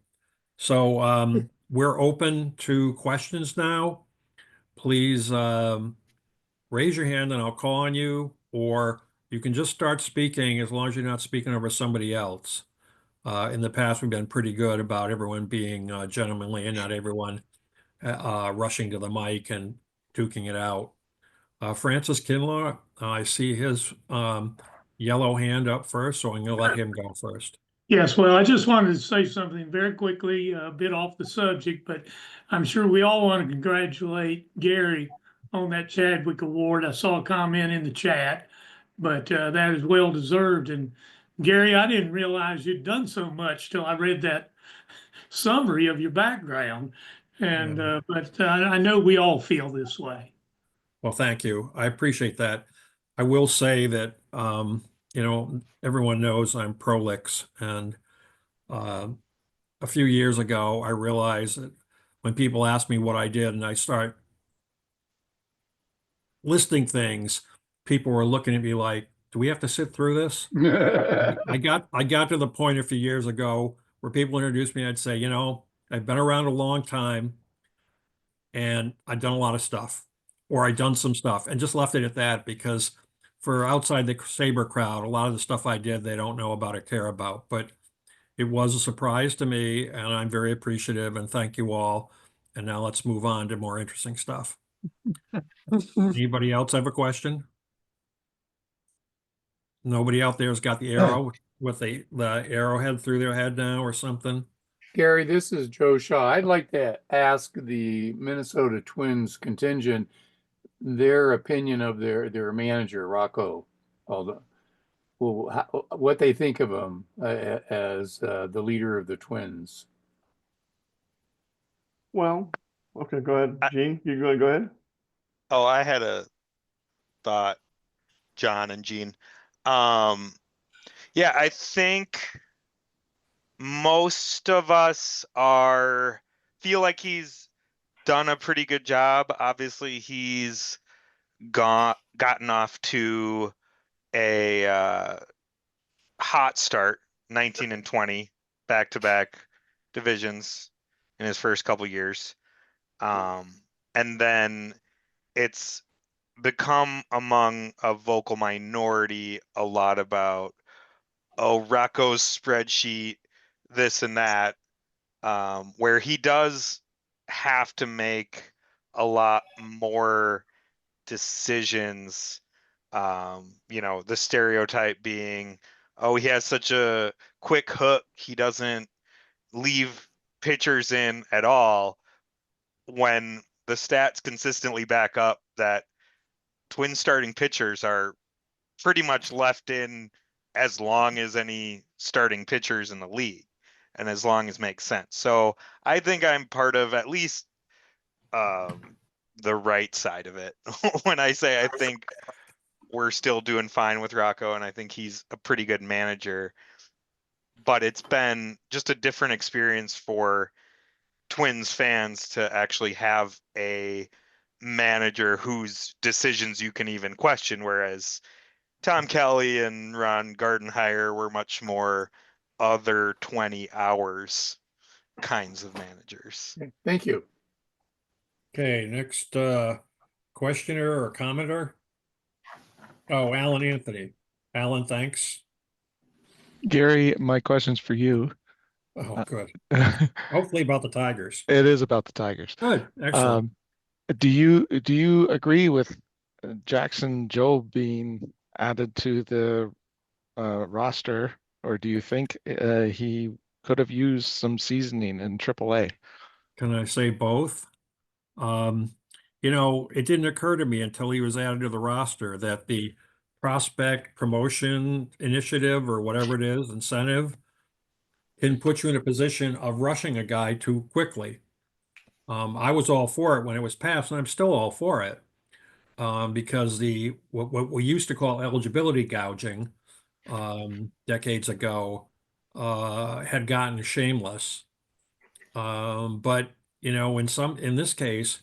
So we're open to questions now. Please raise your hand and I'll call on you, or you can just start speaking as long as you're not speaking over somebody else. In the past, we've been pretty good about everyone being gentlemanly and not everyone rushing to the mic and duking it out. Francis Kinlaw, I see his yellow hand up first, so I'm going to let him go first. Yes, well, I just wanted to say something very quickly, a bit off the subject, but I'm sure we all want to congratulate Gary on that Chadwick Award. I saw a comment in the chat, but that is well deserved. And Gary, I didn't realize you'd done so much till I read that summary of your background. And but I know we all feel this way. Well, thank you. I appreciate that. I will say that, everyone knows I'm prolix, and a few years ago, I realized that when people ask me what I did and I start listing things, people were looking at me like, do we have to sit through this? I got to the point a few years ago where people introduced me, I'd say, I've been around a long time and I've done a lot of stuff, or I've done some stuff, and just left it at that, because for outside the SABR crowd, a lot of the stuff I did, they don't know about or care about. But it was a surprise to me, and I'm very appreciative, and thank you all. And now let's move on to more interesting stuff. Anybody else have a question? Nobody out there's got the arrow with the arrowhead through their head now or something? Gary, this is Joe Shaw. I'd like to ask the Minnesota Twins contingent their opinion of their manager, Rocco. What they think of him as the leader of the Twins. Well, okay, go ahead, Gene. You go ahead. Oh, I had a thought, John and Gene. Yeah, I think most of us feel like he's done a pretty good job. Obviously, he's gotten off to a hot start, 19 and 20, back-to-back divisions in his first couple years. And then it's become among a vocal minority a lot about, oh, Rocco's spreadsheet, this and that, where he does have to make a lot more decisions. The stereotype being, oh, he has such a quick hook, he doesn't leave pitchers in at all, when the stats consistently back up that Twin starting pitchers are pretty much left in as long as any starting pitchers in the league and as long as makes sense. So I think I'm part of at least the right side of it when I say I think we're still doing fine with Rocco and I think he's a pretty good manager. But it's been just a different experience for Twins fans to actually have a manager whose decisions you can even question, whereas Tom Kelly and Ron Gardenhire were much more other 20 hours kinds of managers. Okay, thank you. Okay, next questioner or commenter. Oh, Alan Anthony. Alan, thanks. Gary, my question's for you. Oh, good. It Hopefully about the Tigers. is about the Tigers. Good, excellent. Do you agree with Jackson Jobe being added to the roster, or do you think he could have used some seasoning in AAA? Can I say both? It didn't occur to me until he was added to the roster that the prospect promotion initiative or whatever it is, incentive, can put you in a position of rushing a guy too quickly. I was all for it when it was passed, and I'm still all for it. Because what we used to call eligibility gouging decades ago had gotten shameless. But in this case,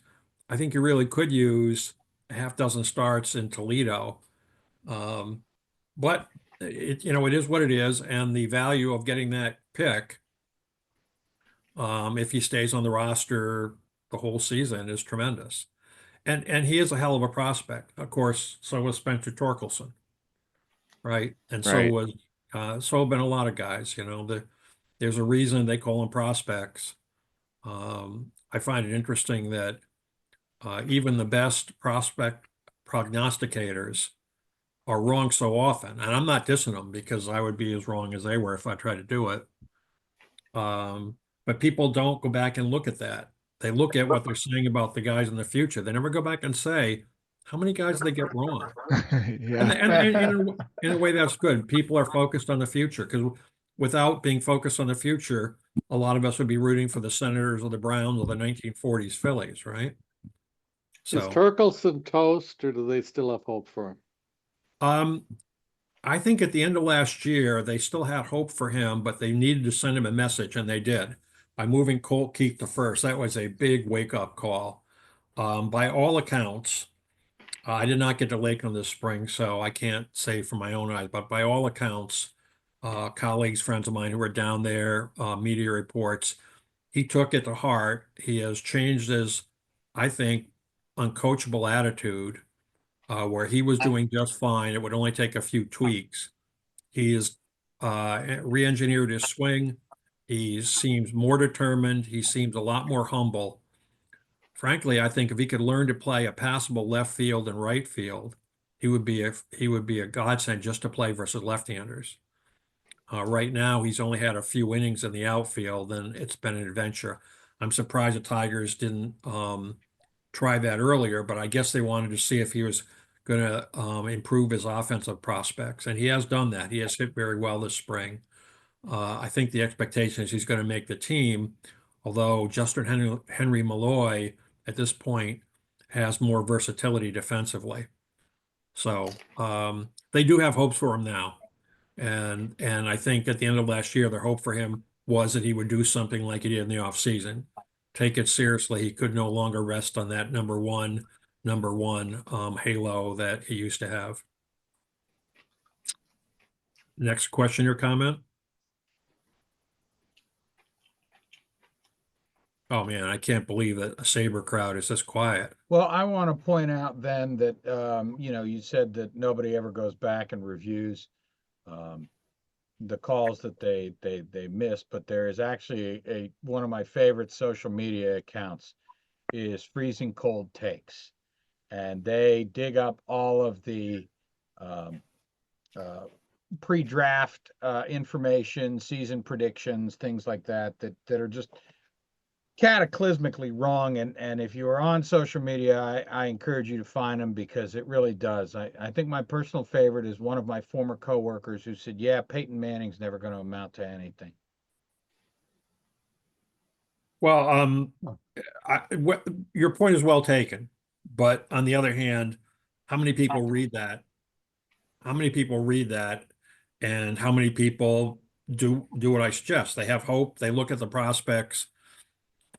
I think you really could use a half dozen starts in Toledo. But it is what it is, and the value of getting that pick, if he stays on the roster the whole season, is tremendous. And he is a hell of a prospect. Of course, so was Spencer Torkelson, right? And so Right. have been a lot of guys. There's a reason they call them prospects. I find it interesting that even the best prospect prognosticators are wrong so often. And I'm not dissing them because I would be as wrong as they were if I tried to do it. But people don't go back and look at that. They look at what they're saying about the guys in the future. They never go back and say, how many guys did they get wrong? Yeah. And in a way, that's good. People are focused on the future, because without being focused on the future, a lot of us would be rooting for the Senators or the Browns or the 1940s Phillies, right? Is So, Torkelson toast, or do they still have hope for him? I think at the end of last year, they still had hope for him, but they needed to send him a message, and they did by moving Colt Keith to first. That was a big wake-up call. By all accounts, I did not get to Lakeland this spring, so I can't say from my own eyes, but by all accounts, colleagues, friends of mine who were down there, media reports, he took it to heart. He has changed his, I think, uncoachable attitude, where he was doing just fine. It would only take a few tweaks. He has re-engineered his swing. He seems more determined. He seems a lot more humble. Frankly, I think if he could learn to play a passable left field and right field, he would be a godsend just to play versus left-handers. Right now, he's only had a few innings in the outfield, and it's been an adventure. I'm surprised the Tigers didn't try that earlier, but I guess they wanted to see if he was going to improve his offensive prospects, and he has done that. He has hit very well this spring. I think the expectation is he's going to make the team, although Justin Henry Malloy at this point has more versatility defensively. So they do have hopes for him now. And I think at the end of last year, their hope for him was that he would do something like he did in the offseason. Take it seriously. He could no longer rest on that number one halo that he used to have. Next question or comment? Oh man, I can't believe that a SABR crowd is this quiet. Well, I want to point out then that, you said that nobody ever goes back and reviews. the calls that they missed, but there is actually a one of my favorite social media accounts is Freezing Cold Takes, and they dig up all of the um, uh, pre-draft information, season predictions, things like that that are just cataclysmically wrong. And if you are on social media, I encourage you to find them because it really does. I think my personal favorite is one of my former coworkers who said, yeah, Peyton Manning's never going to amount to anything. Well, your point is well taken, but on the other hand, how many people read that? How many people read that, and how many people do what I suggest? They have hope. They look at the prospects.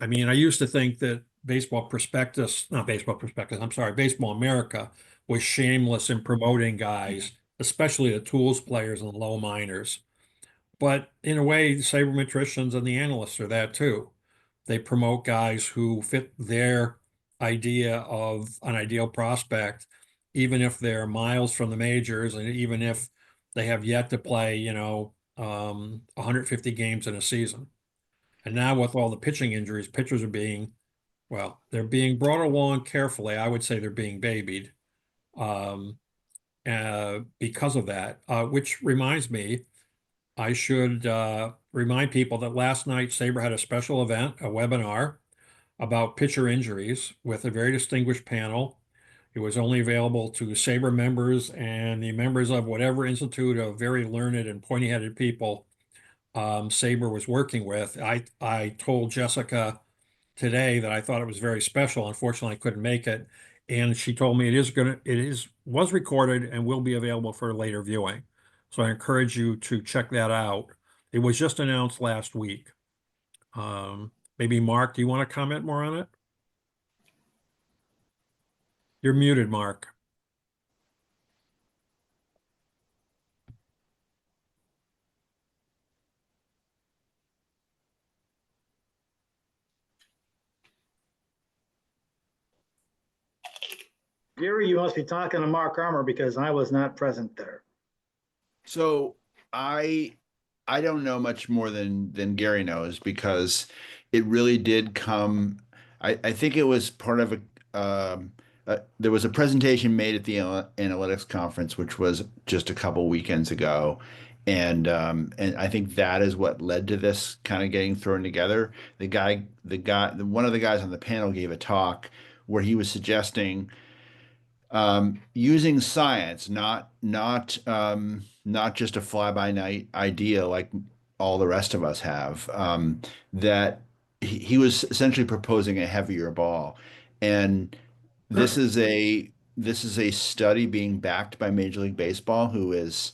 I mean, I used to think that I'm sorry, Baseball America was shameless in promoting guys, especially the tools players and the low minors. But in a way, the sabermetricians and the analysts are that too. They promote guys who fit their idea of an ideal prospect, even if they're miles from the majors and even if they have yet to play, 150 games in a season. And now with all the pitching injuries, pitchers are they're being brought along carefully. I would say they're being babied um, because of that, which reminds me, I should remind people that last night SABR had a special event, a webinar about pitcher injuries with a very distinguished panel. It was only available to SABR members and the members of whatever institute of very learned and pointy-headed people SABR was working with. I told Jessica today that I thought it was very special. Unfortunately, I couldn't make it. And she told me was recorded and will be available for later viewing. So I encourage you to check that out. It was just announced last week. Maybe Mark, do you want to comment more on it? You're muted, Mark. Gary, you must be talking to Mark Armour because I was not present there. So I don't know much more than Gary knows because it really did come. I think it was part of there was a presentation made at the analytics conference, which was just a couple weekends ago, and I think that is what led to this kind of getting thrown together. One of the guys on the panel gave a talk where he was suggesting using science, not just a fly-by-night idea like all the rest of us have. That he was essentially proposing a heavier ball, and this is a study being backed by Major League Baseball, who is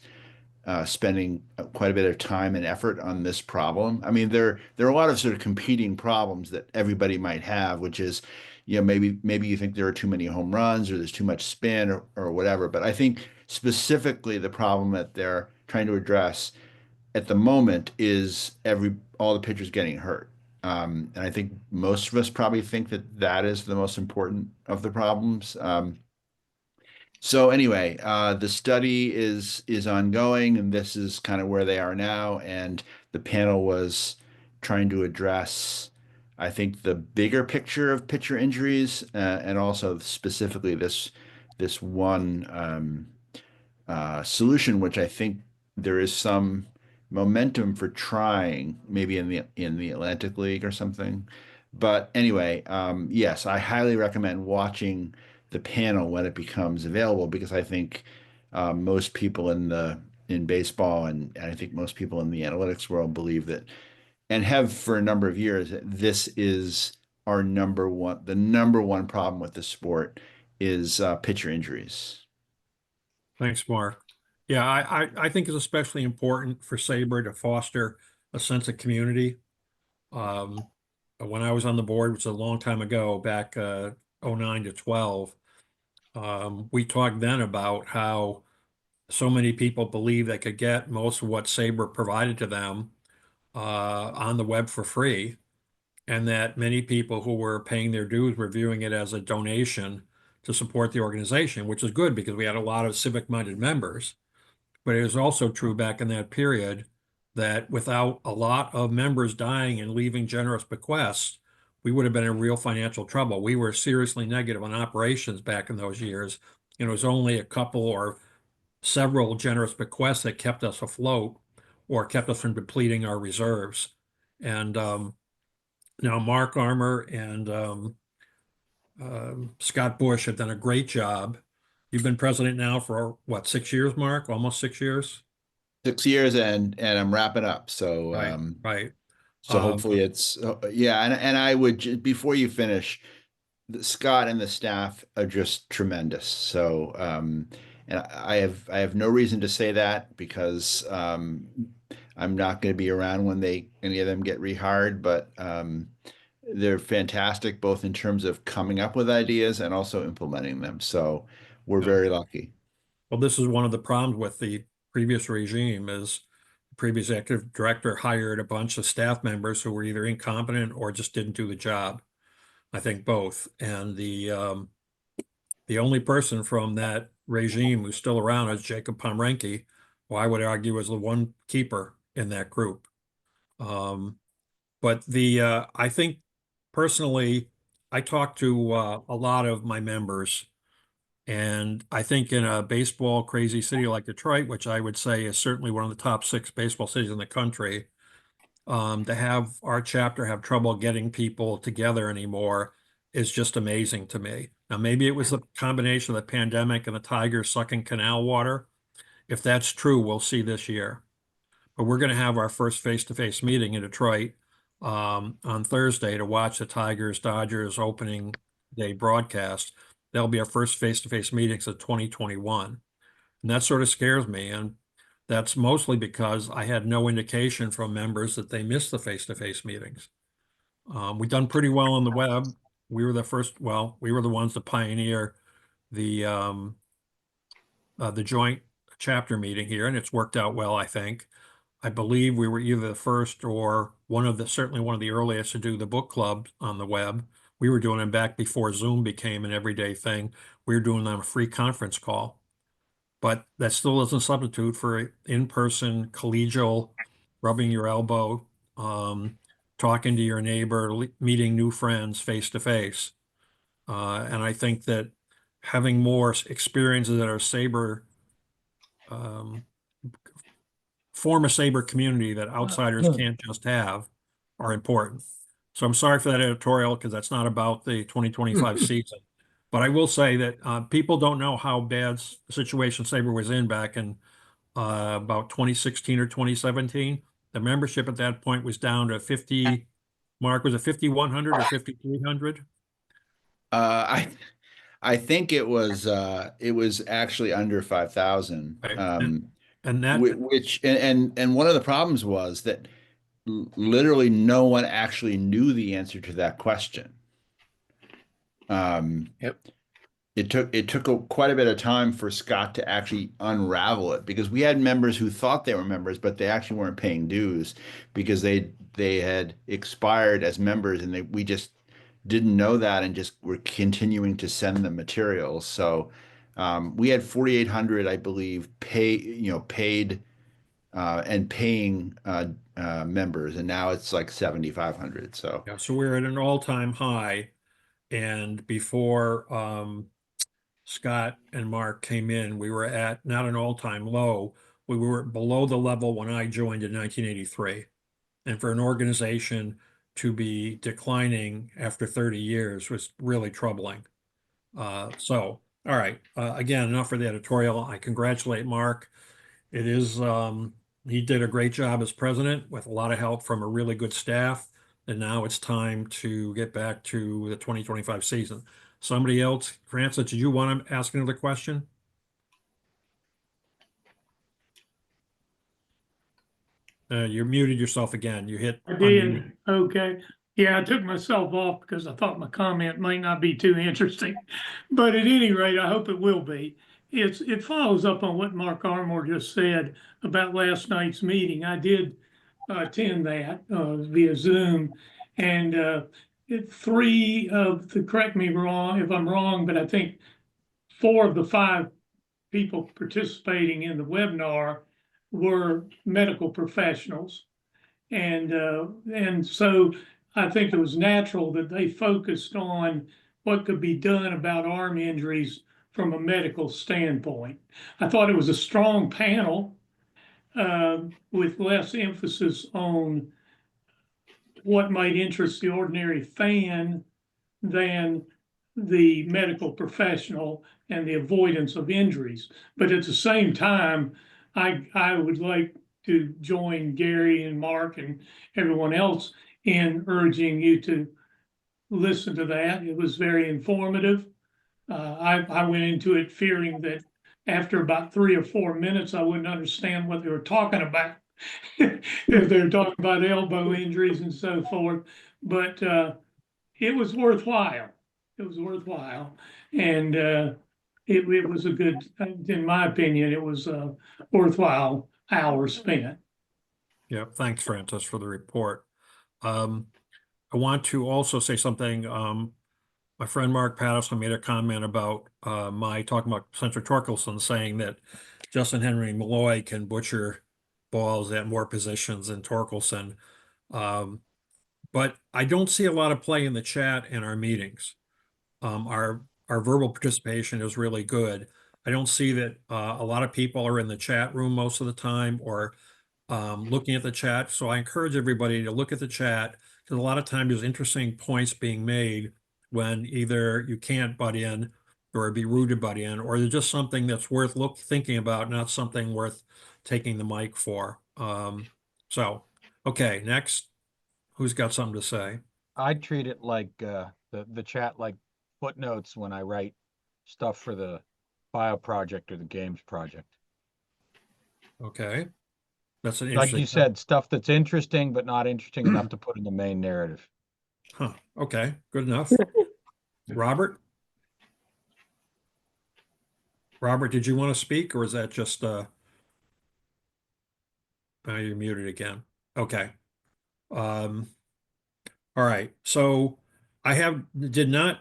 spending quite a bit of time and effort on this problem. I mean, there are a lot of sort of competing problems that everybody might have, which is, maybe you think there are too many home runs or there's too much spin or whatever. But I think specifically the problem that they're trying to address at the moment is all the pitchers getting hurt. And I think most of us probably think that is the most important of the problems. So anyway, the study is ongoing, and this is kind of where they are now. And the panel was trying to address, I think, the bigger picture of pitcher injuries, and also specifically this one solution, which I think there is some momentum for trying, maybe in the Atlantic League or something. But anyway, yes, I highly recommend watching the panel when it becomes available because I think most people in baseball and I think most people in the analytics world believe that and have for a number of years that this is the number one problem with the sport is pitcher injuries. Thanks, Mark. Yeah, I think it's especially important for SABR to foster a sense of community. When I was on the board, which was a long time ago, back 09 to 12, we talked then about how so many people believe they could get most of what SABR provided to them on the web for free, and that many people who were paying their dues were viewing it as a donation to support the organization, which is good because we had a lot of civic-minded members. But it was also true back in that period that without a lot of members dying and leaving generous bequests, we would have been in real financial trouble. We were seriously negative on operations back in those years. And it was only a couple or several generous bequests that kept us afloat or kept us from depleting our reserves. And now Mark Armour and Scott Bush have done a great job. You've been president now for what, 6 years, Mark? Almost 6 years? 6 years and I'm wrapping up. So Right, right. so hopefully it's yeah, and I would before you finish, Scott and the staff are just tremendous. So and I have no reason to say that because I'm not going to be around when any of them get rehired, but they're fantastic both in terms of coming up with ideas and also implementing them. So we're Yeah. very lucky. Well, this is one of the problems with the previous regime is the previous executive director hired a bunch of staff members who were either incompetent or just didn't do the job. I think both. And the only person from that regime who's still around is Jacob Pomrenke, who I would argue is the one keeper in that group. But I think personally, I talked to a lot of my members, and I think in a baseball crazy city like Detroit, which I would say is certainly one of the top 6 baseball cities in the country, to have our chapter have trouble getting people together anymore is just amazing to me. Now, maybe it was a combination of the pandemic and the Tigers sucking canal water. If that's true, we'll see this year. But we're going to have our first face-to-face meeting in Detroit on Thursday to watch the Tigers-Dodgers opening day broadcast. That'll be our first face-to-face meeting since 2021. And that sort of scares me. And that's mostly because I had no indication from members that they missed the face-to-face meetings. We've done pretty well on the web. We were the first, well, we were the ones to pioneer the joint chapter meeting here, and it's worked out well, I think. I believe we were either the first or certainly one of the earliest to do the book club on the web. We were doing them back before Zoom became an everyday thing. We were doing them on a free conference call. But that still doesn't substitute for in-person collegial, rubbing your elbow, talking to your neighbor, meeting new friends face to face. And I think that having more experiences that are SABR, form a SABR community that outsiders can't just have are important. So I'm sorry for that editorial because that's not about the 2025 season. But I will say that people don't know how bad the situation SABR was in back in about 2016 or 2017. The membership at that point was down to 50. Mark, was it 5,100 or 5,300? I think it was actually under 5,000. Right. And that which and one of the problems was that literally no one actually knew the answer to that question. Yep. It took quite a bit of time for Scott to actually unravel it because we had members who thought they were members, but they actually weren't paying dues because they had expired as members, and we just didn't know that and just were continuing to send them materials. So we had 4,800, I believe, paid and paying members, and now it's like 7,500. So yeah, so we're at an all-time high, and before Scott and Mark came in, we were at not an all-time low. We were below the level when I joined in 1983. And for an organization to be declining after 30 years was really troubling. So, all right. Again, enough for the editorial. I congratulate Mark. It is, he did a great job as president with a lot of help from a really good staff. And now it's time to get back to the 2025 season. Somebody else, Francis, did you want to ask another question? You muted yourself again. You hit. I did. Okay. Yeah, I took myself off because I thought my comment might not be too interesting. But at any rate, I hope it will be. It follows up on what Mark Armour just said about last night's meeting. I did attend that via Zoom, and correct me wrong if I'm wrong, but I think 4 of the 5 people participating in the webinar were medical professionals. And so I think it was natural that they focused on what could be done about arm injuries from a medical standpoint. I thought it was a strong panel with less emphasis on what might interest the ordinary fan than the medical professional and the avoidance of injuries. But at the same time, I would like to join Gary and Mark and everyone else in urging you to listen to that. It was very informative. I went into it fearing that after about 3 or 4 minutes, I wouldn't understand what they were talking about. If they're talking about elbow injuries and so forth, but it was worthwhile. It was worthwhile, and it was a good, in my opinion, it was a worthwhile hour spent. Yeah, thanks, Francis, for the report. I want to also say something. My friend Mark Patterson made a comment about my talking about Spencer Torkelson saying that Justin Henry Malloy can butcher balls at more positions than Torkelson. But I don't see a lot of play in the chat in our meetings. Our verbal participation is really good. I don't see that a lot of people are in the chat room most of the time or looking at the chat. So I encourage everybody to look at the chat because a lot of times there's interesting points being made when either you can't butt in or be rude to butt in, or there's just something that's worth thinking about, not something worth taking the mic for. So, okay, next, who's got something to say? I treat it like the chat like footnotes when I write stuff for the bio project or the games project. Okay, that's an Like interesting. you said, stuff that's interesting but not interesting enough to put in the main narrative. Huh. Okay, good enough. Robert? Robert, did you want to speak or is that just you're muted again? Okay. All right. So I did not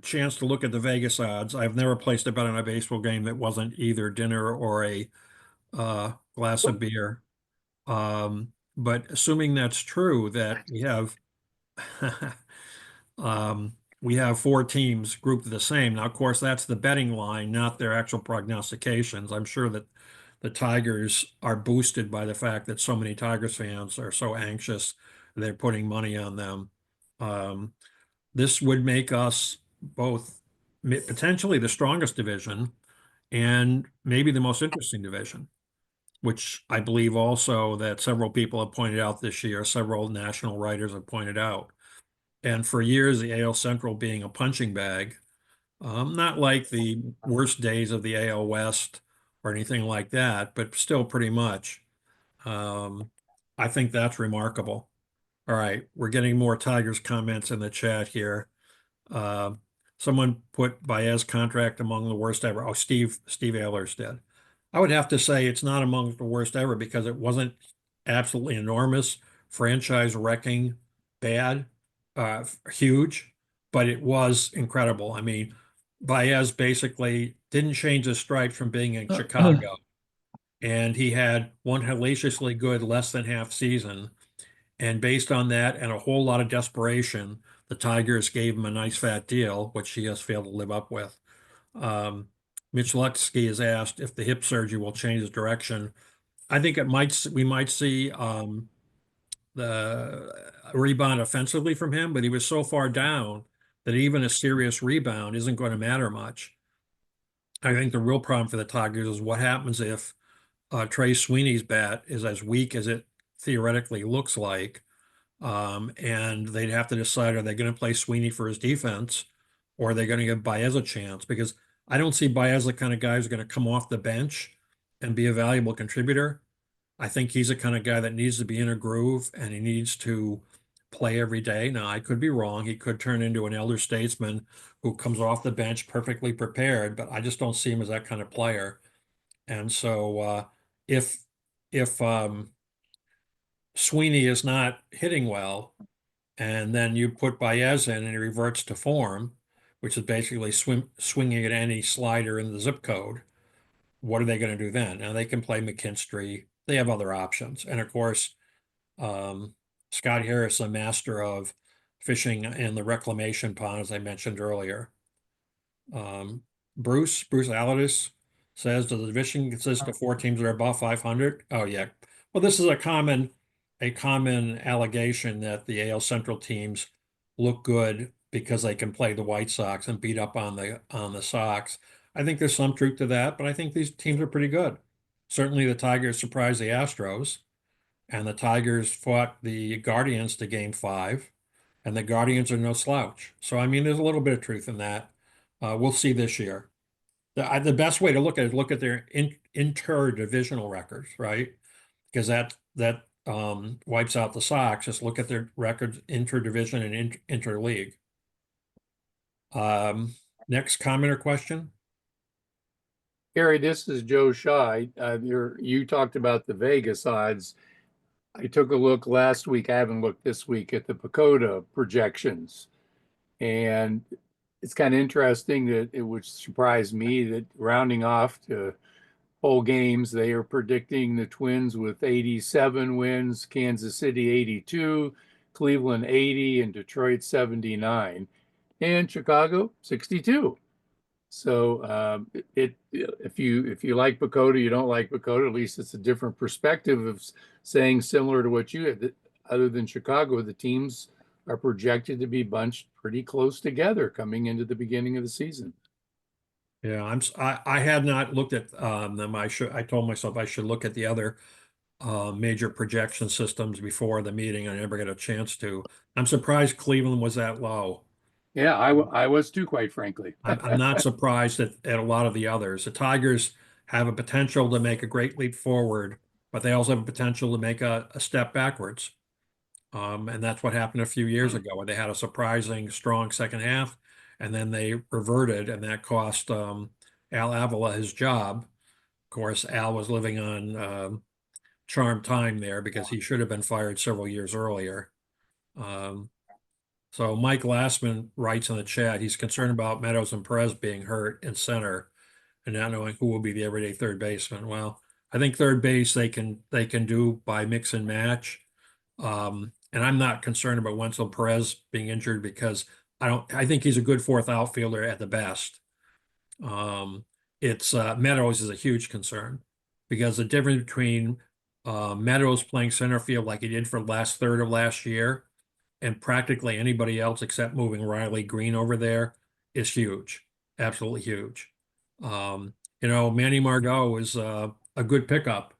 chance to look at the Vegas odds. I've never placed a bet on a baseball game that wasn't either dinner or a glass of beer. But assuming that's true, that we have 4 teams grouped the same. Now, of course, that's the betting line, not their actual prognostications. I'm sure that the Tigers are boosted by the fact that so many Tigers fans are so anxious they're putting money on them. This would make us both potentially the strongest division and maybe the most interesting division, which I believe also that several people have pointed out this year, several national writers have pointed out. And for years, the AL Central being a punching bag, not like the worst days of the AL West or anything like that, but still pretty much. I think that's remarkable. All right, we're getting more Tigers comments in the chat here. Someone put Baez contract among the worst ever. Oh, Steve Ehlers did. I would have to say it's not among the worst ever because it wasn't absolutely enormous, franchise wrecking, bad, huge, but it was incredible. I mean, Baez basically didn't change his stripes from being in Chicago, and he had one hellaciously good less than half season. And based on that and a whole lot of desperation, the Tigers gave him a nice fat deal, which he has failed to live up with. Mitch Lutsky is asked if the hip surgery will change his direction. I think we might see the rebound offensively from him, but he was so far down that even a serious rebound isn't going to matter much. I think the real problem for the Tigers is what happens if Trey Sweeney's bat is as weak as it theoretically looks like. And they'd have to decide, are they going to play Sweeney for his defense or are they going to give Baez a chance? Because I don't see Baez the kind of guy who's going to come off the bench and be a valuable contributor. I think he's the kind of guy that needs to be in a groove and he needs to play every day. Now, I could be wrong. He could turn into an elder statesman who comes off the bench perfectly prepared, but I just don't see him as that kind of player. And so if Sweeney is not hitting well, and then you put Baez in and he reverts to form, which is basically swinging at any slider in the zip code, what are they going to do then? Now they can play McKinstry. They have other options. And of course, Scott Harris, a master of fishing in the reclamation pond, as I mentioned earlier. Bruce Alladis says, does the division consist of 4 teams that are above 500? Oh yeah. Well, this is a common allegation that the AL Central teams look good because they can play the White Sox and beat up on the Sox. I think there's some truth to that, but I think these teams are pretty good. Certainly the Tigers surprised the Astros, and the Tigers fought the Guardians to game 5, and the Guardians are no slouch. So, I mean, there's a little bit of truth in that. We'll see this year. The best way to look at it is look at their interdivisional records, right? Because that wipes out the Sox. Just look at their records interdivision and interleague. Next comment or question? Gary, this is Joe Shaw. You talked about the Vegas odds. I took a look last week. I haven't looked this week at the Pacoda projections. And it's kind of interesting that it would surprise me that rounding off to whole games, they are predicting the Twins with 87 wins, Kansas City 82, Cleveland 80, and Detroit 79, and Chicago 62. So if you like Pacoda, you don't like Pacoda, at least it's a different perspective of saying similar to what you had. Other than Chicago, the teams are projected to be bunched pretty close together coming into the beginning of the season. Yeah, I had not looked at them. I told myself I should look at the other major projection systems before the meeting. I never got a chance to. I'm surprised Cleveland was that low. Yeah, I was too, quite frankly. I'm not surprised at a lot of the others. The Tigers have a potential to make a great leap forward, but they also have a potential to make a step backwards. And that's what happened a few years ago, where they had a surprising strong second half, and then they reverted, and that cost Al Avila his job. Of course, Al was living on charmed time there because he should have been fired several years earlier. So Mike Glassman writes in the chat, he's concerned about Meadows and Perez being hurt in center and not knowing who will be the everyday third baseman. Well, I think third base they can do by mix and match. And I'm not concerned about Wenzel Perez being injured because I think he's a good fourth outfielder at the best. It's Meadows is a huge concern because the difference between Meadows playing center field like he did for the last third of last year and practically anybody else except moving Riley Green over there is huge, absolutely huge. Manny Margot is a good pickup,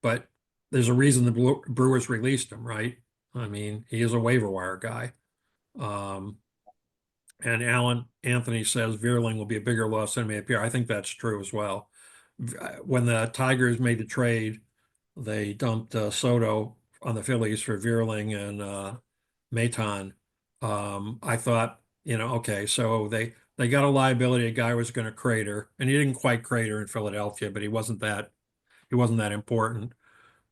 but there's a reason the Brewers released him, right? I mean, he is a waiver wire guy. And Alan Anthony says Vierling will be a bigger loss than it may appear. I think that's true as well. When the Tigers made the trade, they dumped Soto on the Phillies for Vierling and Maton. I thought, okay, so they got a liability. A guy was going to crater, and he didn't quite crater in Philadelphia, but he wasn't that important.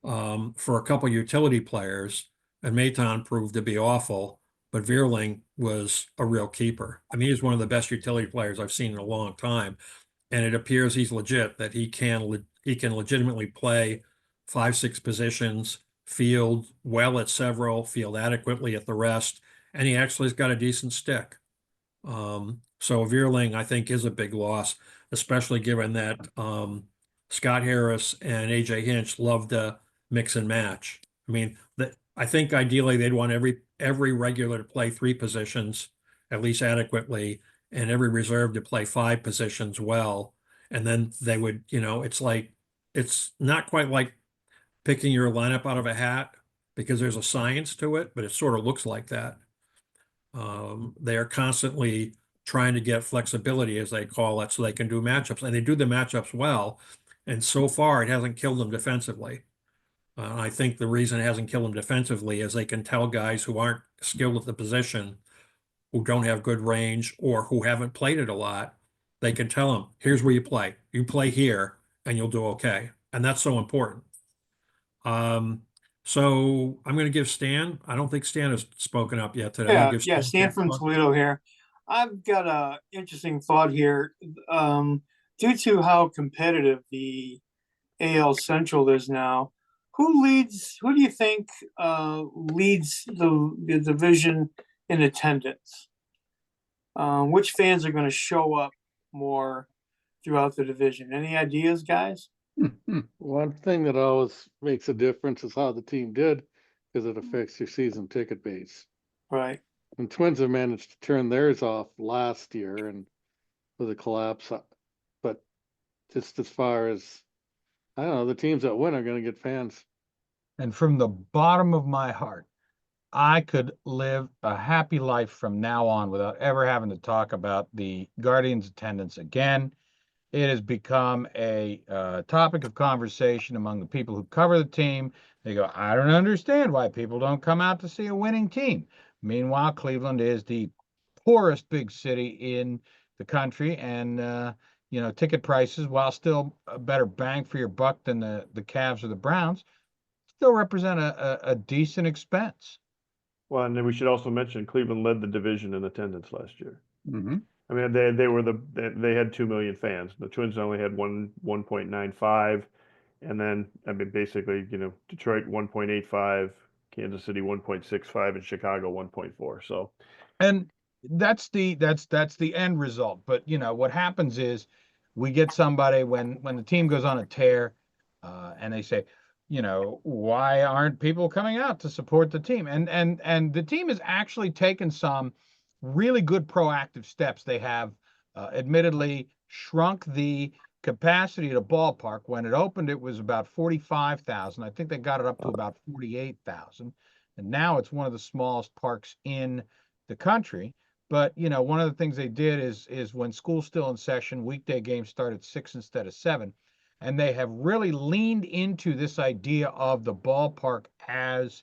For a couple utility players, and Maton proved to be awful, but Vierling was a real keeper. I mean, he's one of the best utility players I've seen in a long time, and it appears he's legit, that he can legitimately play 5-6 positions, field well at several, field adequately at the rest, and he actually has got a decent stick. So Vierling, I think, is a big loss, especially given that Scott Harris and AJ Hinch love to mix and match. I mean, I think ideally they'd want every regular to play 3 positions at least adequately, and every reserve to play 5 positions well. And then they would, it's not quite like picking your lineup out of a hat because there's a science to it, but it sort of looks like that. They are constantly trying to get flexibility, as they call it, so they can do matchups, and they do the matchups well. And so far, it hasn't killed them defensively. I think the reason it hasn't killed them defensively is they can tell guys who aren't skilled at the position, who don't have good range, or who haven't played it a lot. They can tell them, here's where you play. You play here, and you'll do okay. And that's so important. So I'm going to give Stan. I don't think Stan has spoken up yet today. I'll give Stan from Toledo here. I've got a interesting thought here. due to how competitive the AL Central is now, who do you think leads the division in attendance? Which fans are going to show up more throughout the division? Any ideas, guys? One thing that always makes a difference is how the team did, because it affects your season ticket base. Right. And Twins have managed to turn theirs off last year and with a collapse. But just as far as, I don't know, the teams that win are going to get fans. And from the bottom of my heart, I could live a happy life from now on without ever having to talk about the Guardians' attendance again. It has become a topic of conversation among the people who cover the team. They go, I don't understand why people don't come out to see a winning team. Meanwhile, Cleveland is the poorest big city in the country, and ticket prices, while still a better bang for your buck than the Cavs or the Browns, still represent a decent expense. Well, and then we should also mention Cleveland led the division in attendance last year. Mm-hmm. I mean, they had 2 million fans. The Twins only had 1.95, and then I mean basically, Detroit 1.85, Kansas City 1.65, and Chicago 1.4. So, And that's the end result. But what happens is we get somebody when the team goes on a tear, and they say, why aren't people coming out to support the team? And the team has actually taken some really good proactive steps. They have admittedly shrunk the capacity at a ballpark. When it opened, it was about 45,000. I think they got it up to about 48,000. And now it's one of the smallest parks in the country. But one of the things they did is when school's still in session, weekday games start at 6 instead of 7. And they have really leaned into this idea of the ballpark as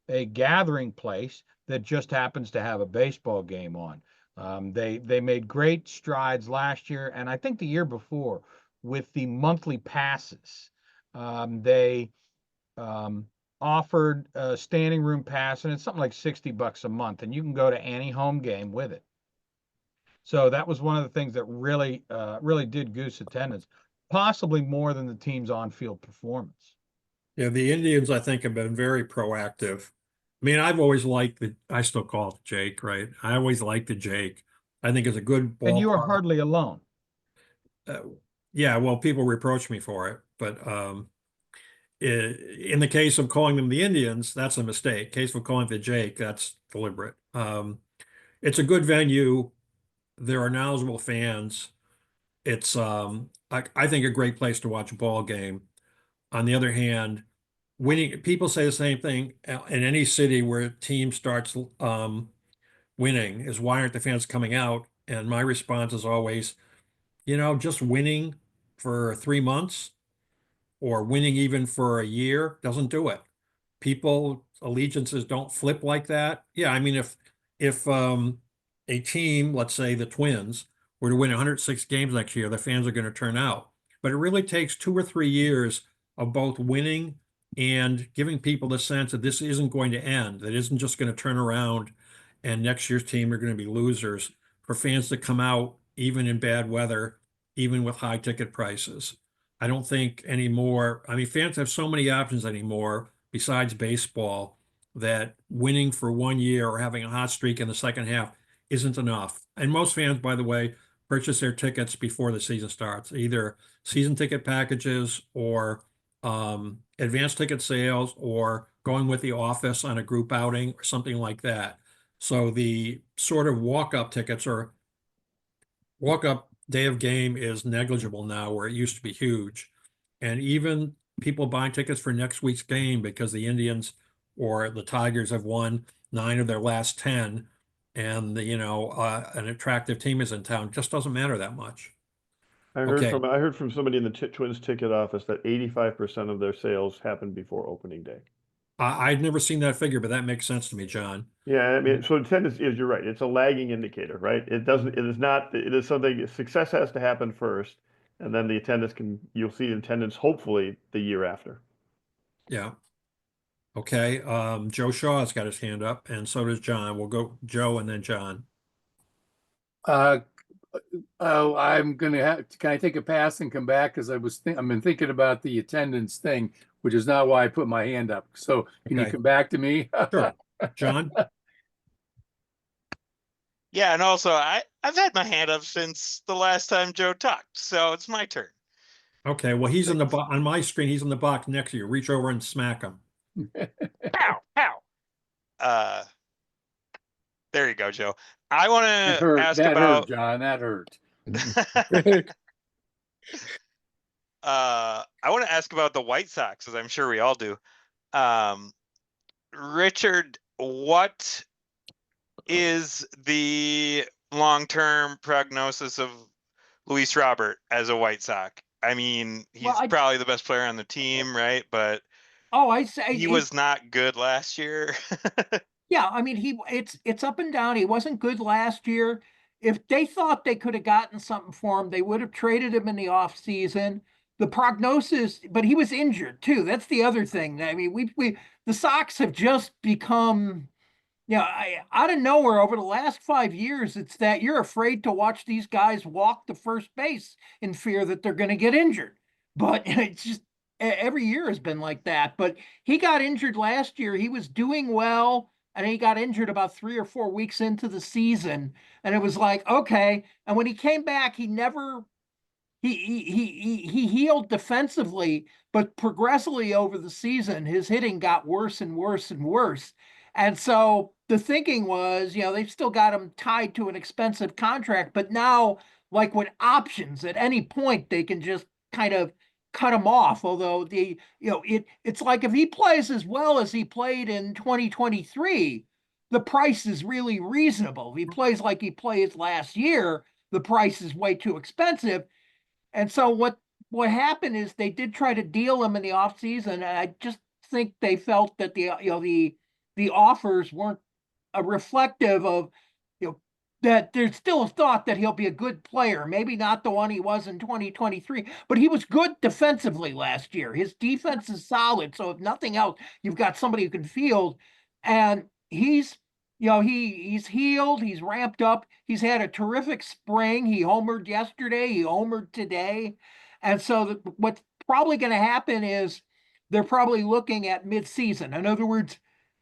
a gathering place that just happens to have a baseball game on. They made great strides last year, and I think the year before with the monthly passes. They offered a standing room pass, and it's something like $60 a month, and you can go to any home game with it. So that was one of the things that really did goose attendance, possibly more than the team's on-field performance. Yeah, the Indians, I think, have been very proactive. I mean, I've always liked I still call it the Jake, right? I always liked the Jake. I think it's a good ballpark. And you are hardly alone. Yeah, well, people reproach me for it, but in the case of calling them the Indians, that's a mistake. Case of calling it the Jake, that's deliberate. It's a good venue. There are knowledgeable fans. It's I think a great place to watch a ball game. On the other hand, people say the same thing in any city where a team starts winning is why aren't the fans coming out? And my response is always, just winning for 3 months or winning even for a year doesn't do it. People allegiances don't flip like that. Yeah, I mean if a team, let's say the Twins, were to win 106 games next year, the fans are going to turn out. But it really takes 2 or 3 years of both winning and giving people the sense that this isn't going to end, that isn't just going to turn around and next year's team are going to be losers, for fans to come out even in bad weather, even with high ticket prices. I don't think anymore. I mean, fans have so many options anymore besides baseball that winning for 1 year or having a hot streak in the second half isn't enough. And most fans, by the way, purchase their tickets before the season starts, either season ticket packages or advanced ticket sales or going with the office on a group outing or something like that. So the sort of walk-up tickets or walk-up day of game is negligible now, where it used to be huge. And even people buying tickets for next week's game because the Indians or the Tigers have won 9 of their last 10 and an attractive team is in town, just doesn't matter that much. I heard from somebody in the Twins ticket office that 85% of their sales happen before opening day. I'd never seen that figure, but that makes sense to me, John. Yeah, I mean, so attendance is, you're right. It's a lagging indicator, right? It is something, success has to happen first, and then you'll see attendance hopefully the year after. Yeah. Okay. Joe Shaw's got his hand up, and so does John. We'll go Joe and then John. I'm gonna have, can I take a pass and come back? Because I've been thinking about the attendance thing, which is not why I put my hand up. So can you Okay. come back to me? Sure. John? Yeah, and also I've had my hand up since the last time Joe talked, so it's my turn. Okay, well, he's in the on my screen, he's in the box next to you. Reach over and smack him. Pow, pow. There you go, Joe. I want That to hurt. ask That hurt, about John. That hurt. I want to ask about the White Sox, as I'm sure we all do. Richard, what is the long-term prognosis of Luis Robert as a White Sox? I mean, he's probably the best player on the team, right? But I say he was not good last year. Yeah, I mean it's up and down. He wasn't good last year. If they thought they could have gotten something for him, they would have traded him in the offseason. The prognosis, but he was injured too. That's the other thing. I mean, the Sox have just become, out of nowhere over the last 5 years, it's that you're afraid to watch these guys walk to first base in fear that they're going to get injured. But it's just every year has been like that. But he got injured last year. He was doing well, and he got injured about 3 or 4 weeks into the season. And it was like, okay. And when he came back, he never he healed defensively, but progressively over the season, his hitting got worse and worse and worse. And so the thinking was, they've still got him tied to an expensive contract, but now, like with options, at any point they can just kind of cut him off. Although it's like if he plays as well as he played in 2023, the price is really reasonable. If he plays like he plays last year, the price is way too expensive. And so what happened is they did try to deal him in the offseason, and I just think they felt that the offers weren't a reflective of that there's still a thought that he'll be a good player. Maybe not the one he was in 2023, but he was good defensively last year. His defense is solid. So if nothing else, you've got somebody who can field, and he's he's healed, he's ramped up, he's had a terrific spring. He homered yesterday, he homered today. And so what's probably going to happen is they're probably looking at midseason. In other words,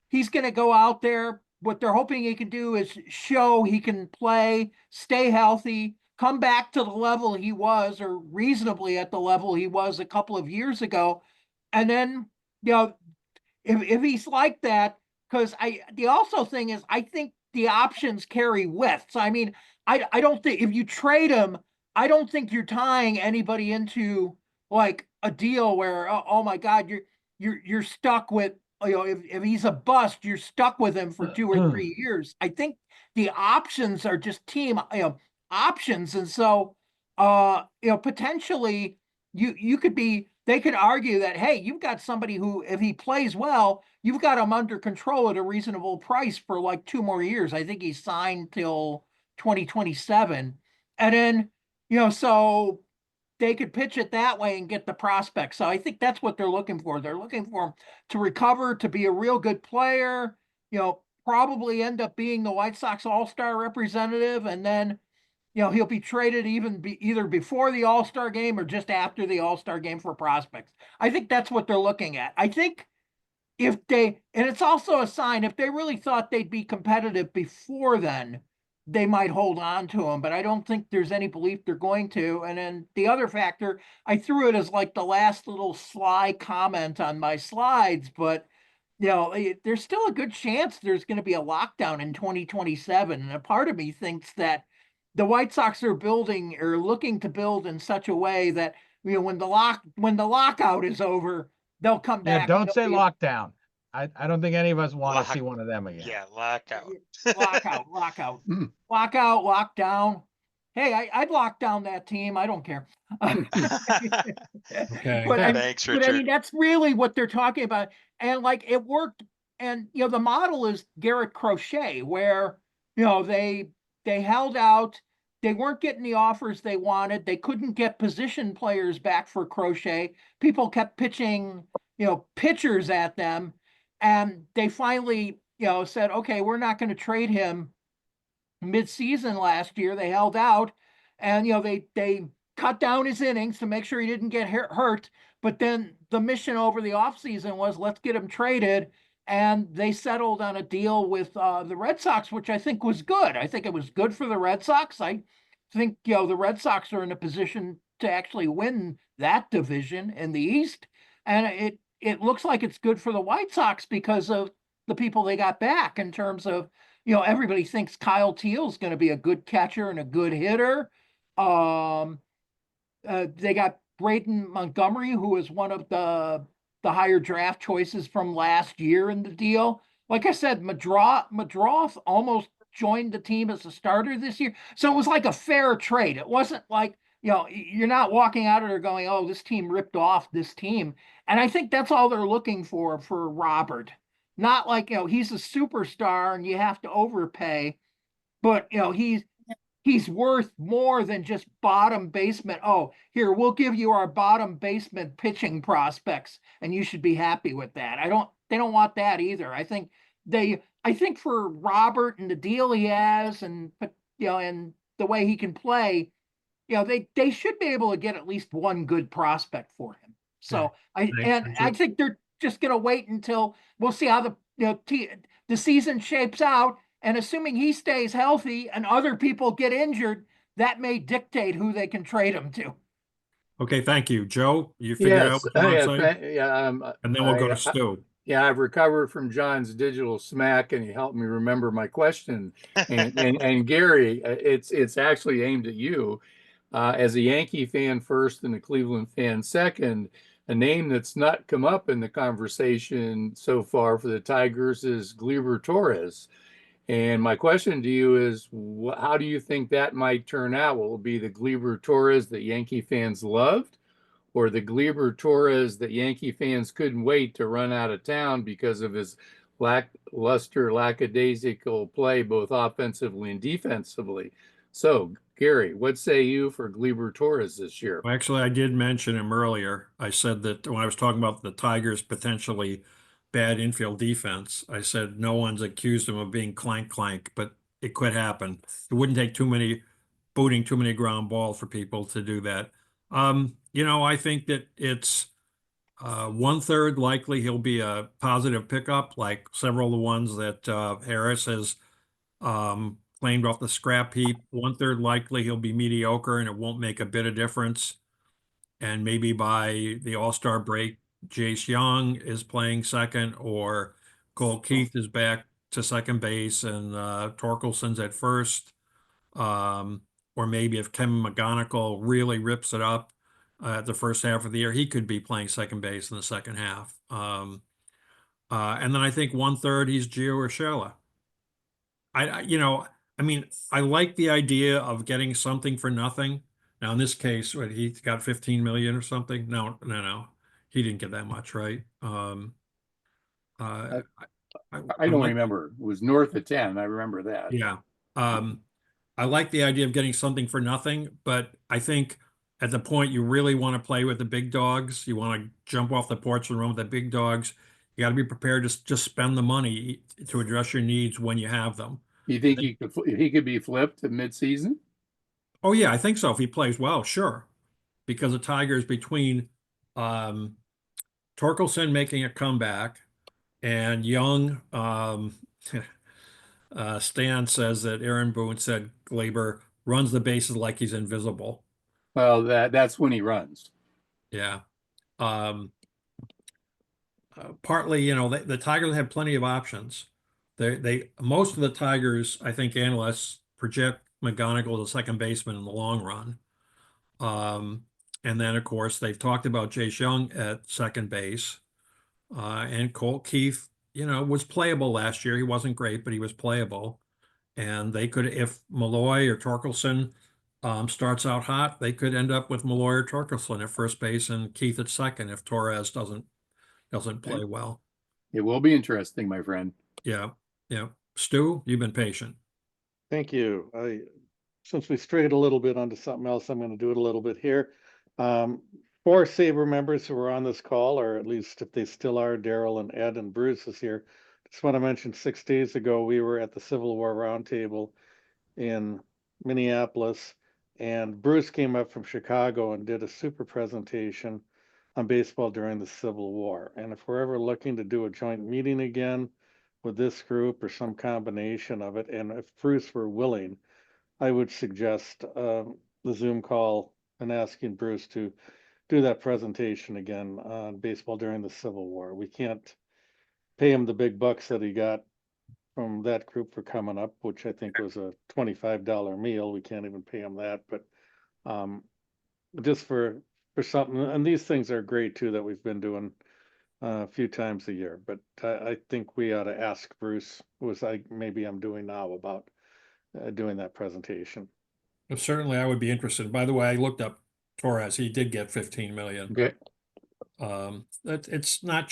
he's going to go out there. What they're hoping he can do is show he can play, stay healthy, come back to the level he was, or reasonably at the level he was a couple of years ago. And then, if he's like that, because the also thing is, I think the options carry width. So I mean, I don't think if you trade him, I don't think you're tying anybody into like a deal where oh my God, you're stuck with, if he's a bust, you're stuck with him for 2 or 3 years. I think the options are just team options, and so potentially they could argue that, hey, you've got somebody who, if he plays well, you've got him under control at a reasonable price for like 2 more years. I think he's signed till 2027. And then, so they could pitch it that way and get the prospect. So I think that's what they're looking for. They're looking for him to recover, to be a real good player, probably end up being the White Sox All-Star representative, and then he'll be traded either before the All-Star game or just after the All-Star game for prospects. I think that's what they're looking at. I think and it's also a sign, if they really thought they'd be competitive before then, they might hold on to him, but I don't think there's any belief they're going to. And then the other factor, I threw it as like the last little sly comment on my slides, but there's still a good chance there's going to be a lockdown in 2027. And a part of me thinks that the White Sox are building or looking to build in such a way that when the lockout is over, they'll come Yeah, back. don't say lockdown. I don't think any of us want to see one of them again. Yeah, lockout. Lockout. Lockdown. Hey, I'd lock down that team. I don't care. Okay. Thanks, But I Richard. mean, that's really what they're talking about. And like it worked. And the model is Garrett Crochet, where they held out. They weren't getting the offers they wanted. They couldn't get position players back for Crochet. People kept pitching, pitchers at them. And they finally, said, okay, we're not going to trade him mid-season last year. They held out. and they cut down his innings to make sure he didn't get hurt. But then the mission over the offseason was, let's get him traded, and they settled on a deal with the Red Sox, which I think was good. I think it was good for the Red Sox. I think the Red Sox are in a position to actually win that division in the East, and it looks like it's good for the White Sox because of the people they got back in terms of, everybody thinks Kyle Teal's going to be a good catcher and a good hitter. They got Braden Montgomery, who was one of the higher draft choices from last year in the deal. Like I said, Madroth almost joined the team as a starter this year. So it was like a fair trade. It wasn't like, you're not walking out of there going, oh, this team ripped off this team. And I think that's all they're looking for Robert. Not like, he's a superstar and you have to overpay, but he's worth more than just bottom basement. Oh, here, we'll give you our bottom basement pitching prospects, and you should be happy with that. They don't want that either. I think for Robert and the deal he has, and and the way he can play, they should be able to get at least one good prospect for him. So I think they're just going to wait until we'll see how the season shapes out. And assuming he stays healthy and other people get injured, that may dictate who they can trade him to. Okay, thank you. Joe, you figured out Yes, what you want to say? yeah, And then we'll go to Stu. yeah, I've recovered from John's digital smack, and he helped me remember my question. And Gary, it's actually aimed at you. As a Yankee fan first and a Cleveland fan second, a name that's not come up in the conversation so far for the Tigers is Gleyber Torres. And my question to you is, how do you think that might turn out? Will it be the Gleyber Torres that Yankee fans loved, or the Gleyber Torres that Yankee fans couldn't wait to run out of town because of his lackluster, lackadaisical play, both offensively and defensively? So, Gary, what say you for Gleyber Torres this year? Well, actually, I did mention him earlier. I said that when I was talking about the Tigers' potentially bad infield defense, I said no one's accused him of being clank, but it could happen. It wouldn't take booting too many ground balls for people to do that. I think that it's 1/3 likely he'll be a positive pickup, like several of the ones that Harris has claimed off the scrap heap. 1/3 likely he'll be mediocre and it won't make a bit of difference. And maybe by the All-Star break, Jace Young is playing second, or Cole Keith is back to second base, and Torkelson's at first. Or maybe if Kevin McGonigal really rips it up the first half of the year, he could be playing second base in the second half. And then I think 1/3 he's Gio Urshela. I like the idea of getting something for nothing. Now, in this case, he got 15 million or something. No, he didn't get that much, right? I don't remember. It was north of 10. I remember that. Yeah. I like the idea of getting something for nothing, but I think at the point you really want to play with the big dogs, you want to jump off the porch and run with the big dogs, you got to be prepared to just spend the money to address your needs when you have them. You think he could be flipped at midseason? Oh yeah, I think so. If he plays well, sure. Because the Tigers, between Torkelson making a comeback and Young, Stan says that Aaron Boone said Gleyber runs the bases like he's invisible. Well, that's when he runs. Yeah. Partly, the Tigers have plenty of options. Most of the Tigers, I think analysts project McGonigal as a second baseman in the long run. And then, of course, they've talked about Jace Young at second base. And Colt Keith, was playable last year. He wasn't great, but he was playable. And they could, if Malloy or Torkelson starts out hot, they could end up with Malloy or Torkelson at first base and Keith at second if Torres doesn't play well. It will be interesting, my friend. Yeah. Stu, you've been patient. Thank you. Since we strayed a little bit onto something else, I'm going to do it a little bit here. 4 SABR members who were on this call, or at least if they still are, Daryl and Ed and Bruce is here. Just want to mention 6 days ago, we were at the Civil War Roundtable in Minneapolis, And Bruce came up from Chicago and did a super presentation on baseball during the Civil War. And if we're ever looking to do a joint meeting again with this group or some combination of it, and if Bruce were willing, I would suggest the Zoom call and asking Bruce to do that presentation again on baseball during the Civil War. We can't pay him the big bucks that he got from that group for coming up, which I think was a $25 meal. We can't even pay him that, but just for something. And these things are great too that we've been doing a few times a year. But I think we ought to ask Bruce, was I maybe I'm doing now, about doing that presentation. But certainly, I would be interested. By the way, I looked up Torres. He did get 15 million. Okay. It's not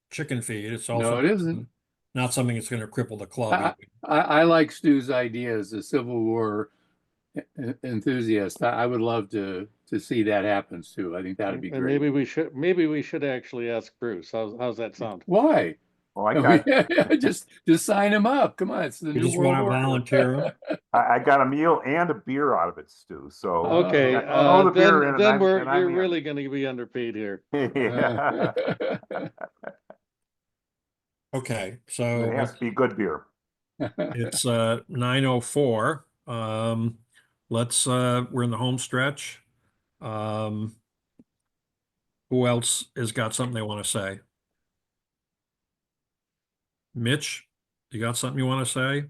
chicken feed. It's No, also it isn't. not something that's going to cripple the club. I like Stu's idea as a Civil War enthusiast. I would love to see that happen, Stu. I think that'd be And great. maybe we should actually ask Bruce. How's that sound? Why? Well, I got just sign him up. Come on, it's the You new just world want to order. volunteer. I got a meal and a beer out of it, Stu. So Okay, throw the beer in, then and you're I'm really going to be underpaid here. Yeah. Okay, so It has to be good beer. it's 9:04. Let's we're in the home stretch. Who else has got something they want to say? Mitch, you got something you want to say?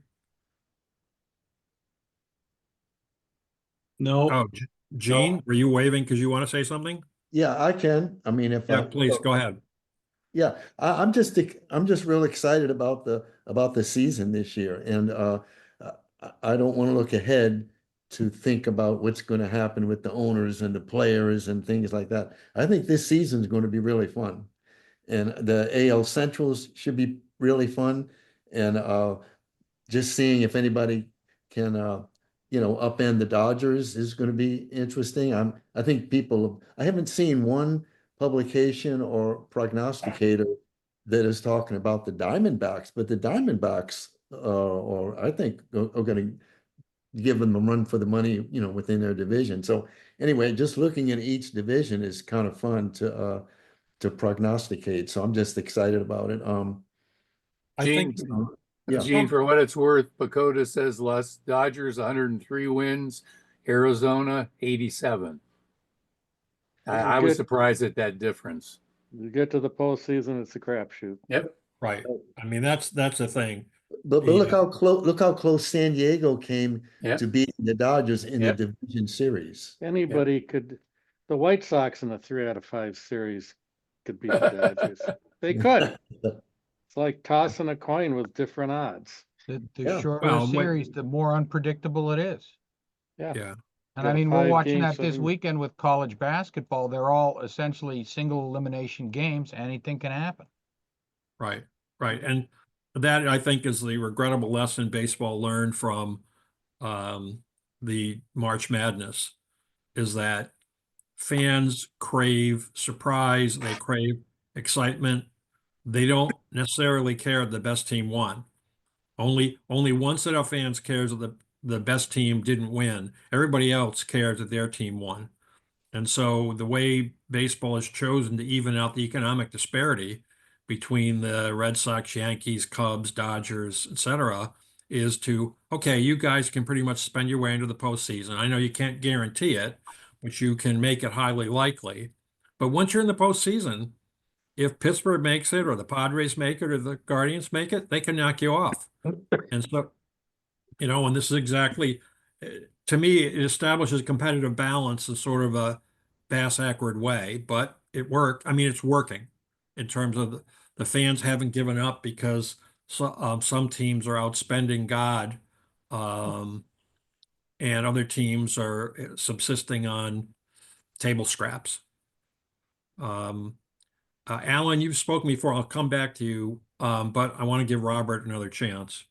No. Oh, Gene, were you waving because you want to say something? Yeah, I can. I mean, if Yeah, I please go ahead. Yeah, I'm just real excited about the season this year, and I don't want to look ahead to think about what's going to happen with the owners and the players and things like that. I think this season is going to be really fun, and the AL Centrals should be really fun, and just seeing if anybody can upend the Dodgers is going to be interesting. I think I haven't seen one publication or prognosticator that is talking about the Diamondbacks, but the Diamondbacks or I think are going to give them a run for the money, within their division. So anyway, just looking at each division is kind of fun to prognosticate. So I'm just excited about it. I think Yeah. Gene, for what it's worth, Pacoda says less. Dodgers 103 wins, Arizona 87. I was surprised at that difference. You get to the postseason, it's a crapshoot. Yep. Right. I mean, that's the thing. But look how close San Diego came Yep. to beating the Dodgers in Yep. the division series. Anybody could, the White Sox in the 3 out of 5 series could beat the Dodgers. They could. It's like tossing a coin with different odds. The shorter Well, the series, the more unpredictable it is. Yeah. Yeah. And I mean, we're watching that this weekend with college basketball. They're all essentially single elimination games. Anything can happen. Right. Right. And that, I think, is the regrettable lesson baseball learned from the March Madness, is that fans crave surprise, they crave excitement. They don't necessarily care if the best team won. Only one set of fans cares that the best team didn't win. Everybody else cares that their team won. And so the way baseball has chosen to even out the economic disparity between the Red Sox, Yankees, Cubs, Dodgers, etc., is to, okay, you guys can pretty much spend your way into the postseason. I know you can't guarantee it, but you can make it highly likely. But once you're in the postseason, if Pittsburgh makes it, or the Padres make it, or the Guardians make it, they can knock you off. And so, and this is exactly, to me, it establishes competitive balance in sort of a bass-backward way, but it worked. I mean, it's working in terms of the fans haven't given up because some teams are outspending God, and other teams are subsisting on table scraps. Alan, you've spoken before. I'll come back to you, but I want to give Robert another chance.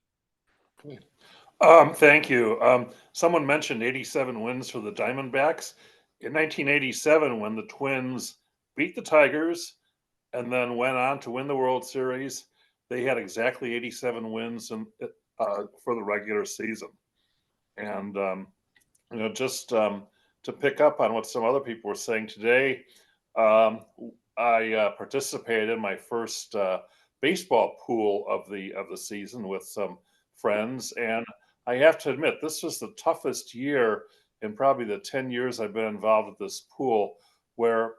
Thank you. Someone mentioned 87 wins for the Diamondbacks. In 1987, when the Twins beat the Tigers and then went on to win the World Series, they had exactly 87 wins for the regular season. And just to pick up on what some other people were saying today, I participated in my first baseball pool of the season with some friends, and I have to admit this was the toughest year in probably the 10 years I've been involved with this pool, where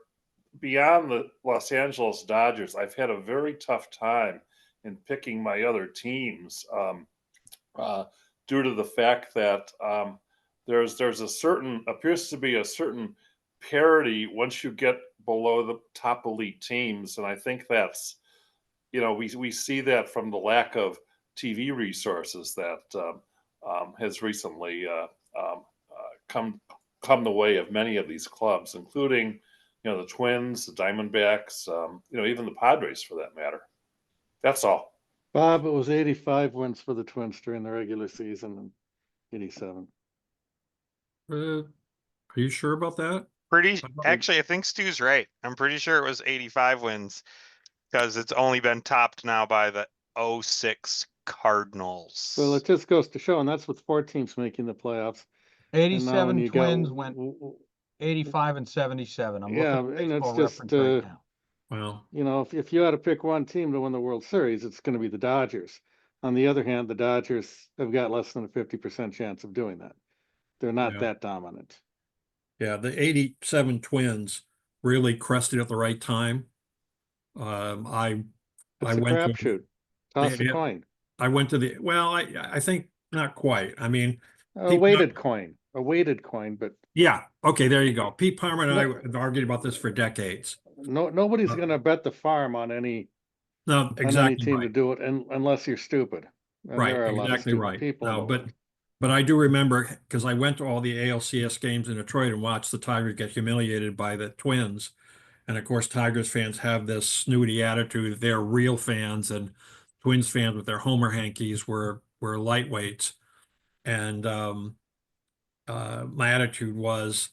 beyond the Los Angeles Dodgers, I've had a very tough time in picking my other teams uh, due to the fact that there's a certain appears to be a certain parity once you get below the top elite teams, and I think that's we see that from the lack of TV resources that has recently come the way of many of these clubs, including the Twins, the Diamondbacks, even the Padres for that matter. That's all. Bob, it was 85 wins for the Twins during the regular season and 87. Are you sure about that? Actually, I think Stu's right. I'm pretty sure it was 85 wins because it's only been topped now by the 06 Cardinals. Well, it just goes to show, and that's with 4 teams making the playoffs. And now when 87 you got- Twins went 85 and 77. I'm Yeah, looking at and it's Baseball just, Reference right now. Well, if you had to pick one team to win the World Series, it's going to be the Dodgers. On the other hand, the Dodgers have got less than a 50% chance of doing that. They're not Yeah. that dominant. Yeah, the 87 Twins really crested at the right time. I It's a went to crapshoot. Toss a yeah, coin. I went to I think not quite. I mean, A weighted coin. A weighted coin, but yeah, okay, there you go. Pete Palmer and I have argued about this for decades. nobody's going to bet the farm on any No, on any exactly team right. to do it unless you're stupid. And Right, there are a lot of exactly stupid right. people in No, the but world. but I do remember because I went to all the ALCS games in Detroit and watched the Tigers get humiliated by the Twins. And of course, Tigers fans have this snooty attitude. They're real fans, and Twins fans with their homer hankies were lightweights. And my attitude was,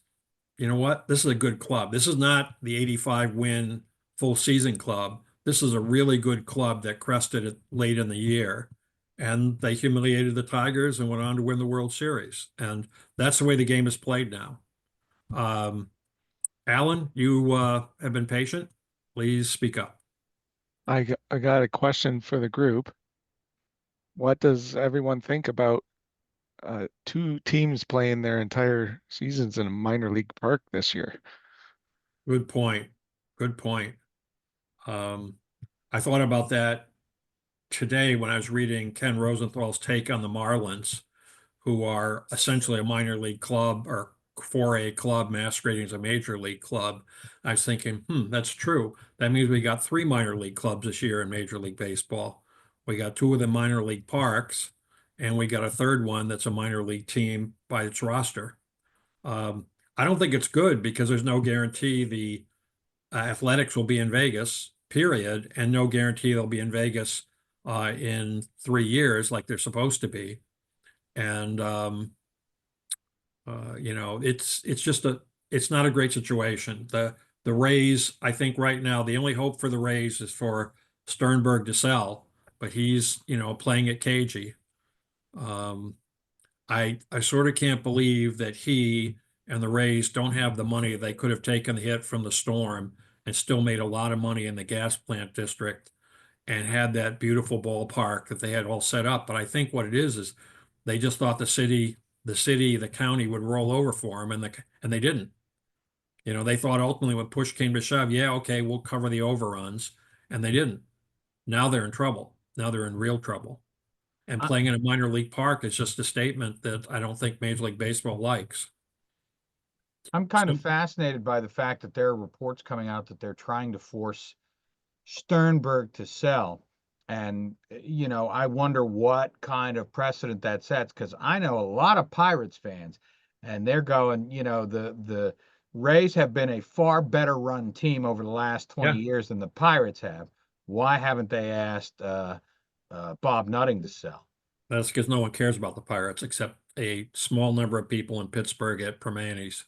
you know what? This is a good club. This is not the 85 win full season club. This is a really good club that crested it late in the year. And they humiliated the Tigers and went on to win the World Series. And that's the way the game is played now. Alan, you have been patient. Please speak up. I got a question for the group. What does everyone think about 2 teams playing their entire seasons in a minor league park this year? Good point. Good point. I thought about that today when I was reading Ken Rosenthal's take on the Marlins, who are essentially a minor league club or 4A club masquerading as a major league club. I was thinking, that's true. That means we got 3 minor league clubs this year in Major League Baseball. We got 2 of them minor league parks, and we got a third one that's a minor league team by its roster. I don't think it's good because there's no guarantee the Athletics will be in Vegas, period, and no guarantee they'll be in Vegas in 3 years like they're supposed to be. And it's not a great situation. The Rays, I think right now the only hope for the Rays is for Sternberg to sell, but he's playing it cagey. I sort of can't believe that he and the Rays don't have the money. They could have taken the hit from the storm and still made a lot of money in the gas plant district and had that beautiful ballpark that they had all set up. But I think what it is they just thought the county would roll over for them, and they didn't. They thought ultimately when push came to shove, yeah, okay, we'll cover the overruns, and they didn't. Now they're in trouble. Now they're in real trouble. And playing in a minor league park is just a statement that I don't think Major League Baseball likes. I'm kind of fascinated by the fact that there are reports coming out that they're trying to force Sternberg to sell. And, I wonder what kind of precedent that sets, because I know a lot of Pirates fans, and they're going, the Rays have been a far better run team over the last 20 years than the Pirates have. Why haven't they asked Bob Nutting to sell? That's because no one cares about the Pirates except a small number of people in Pittsburgh at Permanis.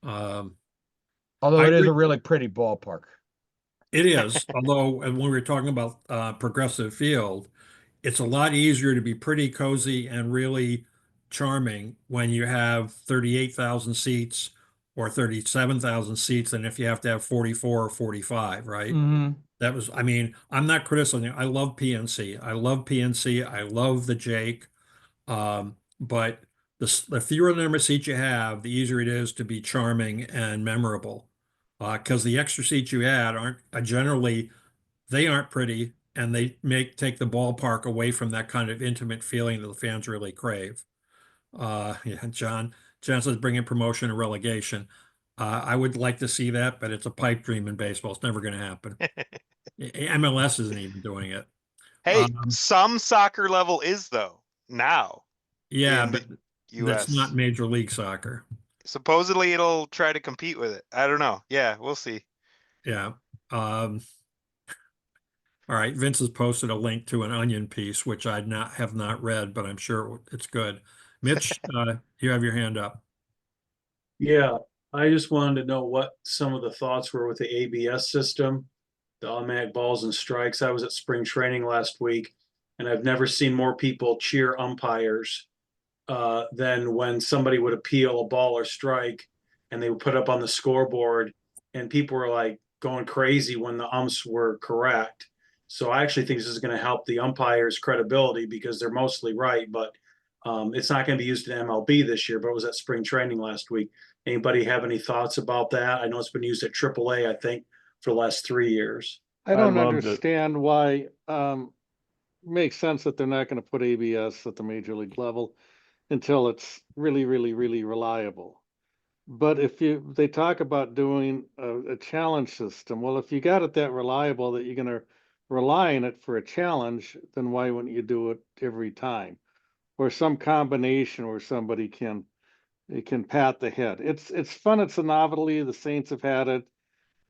Although it is a really pretty ballpark. It is. Although when we were talking about Progressive Field, it's a lot easier to be pretty cozy and really charming when you have 38,000 seats or 37,000 seats than if you have to have 44 or 45, right? Mm-hmm. That was, I mean, I'm not criticizing. I love PNC. I love PNC. I love the Jake. But the fewer number of seats you have, the easier it is to be charming and memorable. Because the extra seats you add aren't generally, they aren't pretty, and they take the ballpark away from that kind of intimate feeling that the fans really crave. Yeah, John says bring in promotion and relegation. I would like to see that, but it's a pipe dream in baseball. It's never going to happen. MLS isn't even doing it. Hey, some soccer level is though now. Yeah, in but the that's US. not Major League Soccer. Supposedly it'll try to compete with it. I don't know. Yeah, we'll see. Yeah. All right. Vince has posted a link to an Onion piece, which I have not read, but I'm sure it's good. Mitch, you have your hand up. Yeah, I just wanted to know what some of the thoughts were with the ABS system, the automatic balls and strikes. I was at spring training last week, and I've never seen more people cheer umpires than when somebody would appeal a ball or strike and they would put up on the scoreboard, and people were like going crazy when the umps were correct. So I actually think this is going to help the umpires' credibility because they're mostly right, but it's not going to be used in MLB this year, but it was at spring training last week. Anybody have any thoughts about that? I know it's been used at AAA, I think, for the last 3 years. I don't loved it. understand why, makes sense that they're not gonna put ABS at the major league level until it's really, really, really reliable. But if they talk about doing a challenge system, well, if you got it that reliable that you're gonna rely on it for a challenge, then why wouldn't you do it every time? Or some combination where somebody can pat the head. It's fun, it's a novelty. The Saints have had it.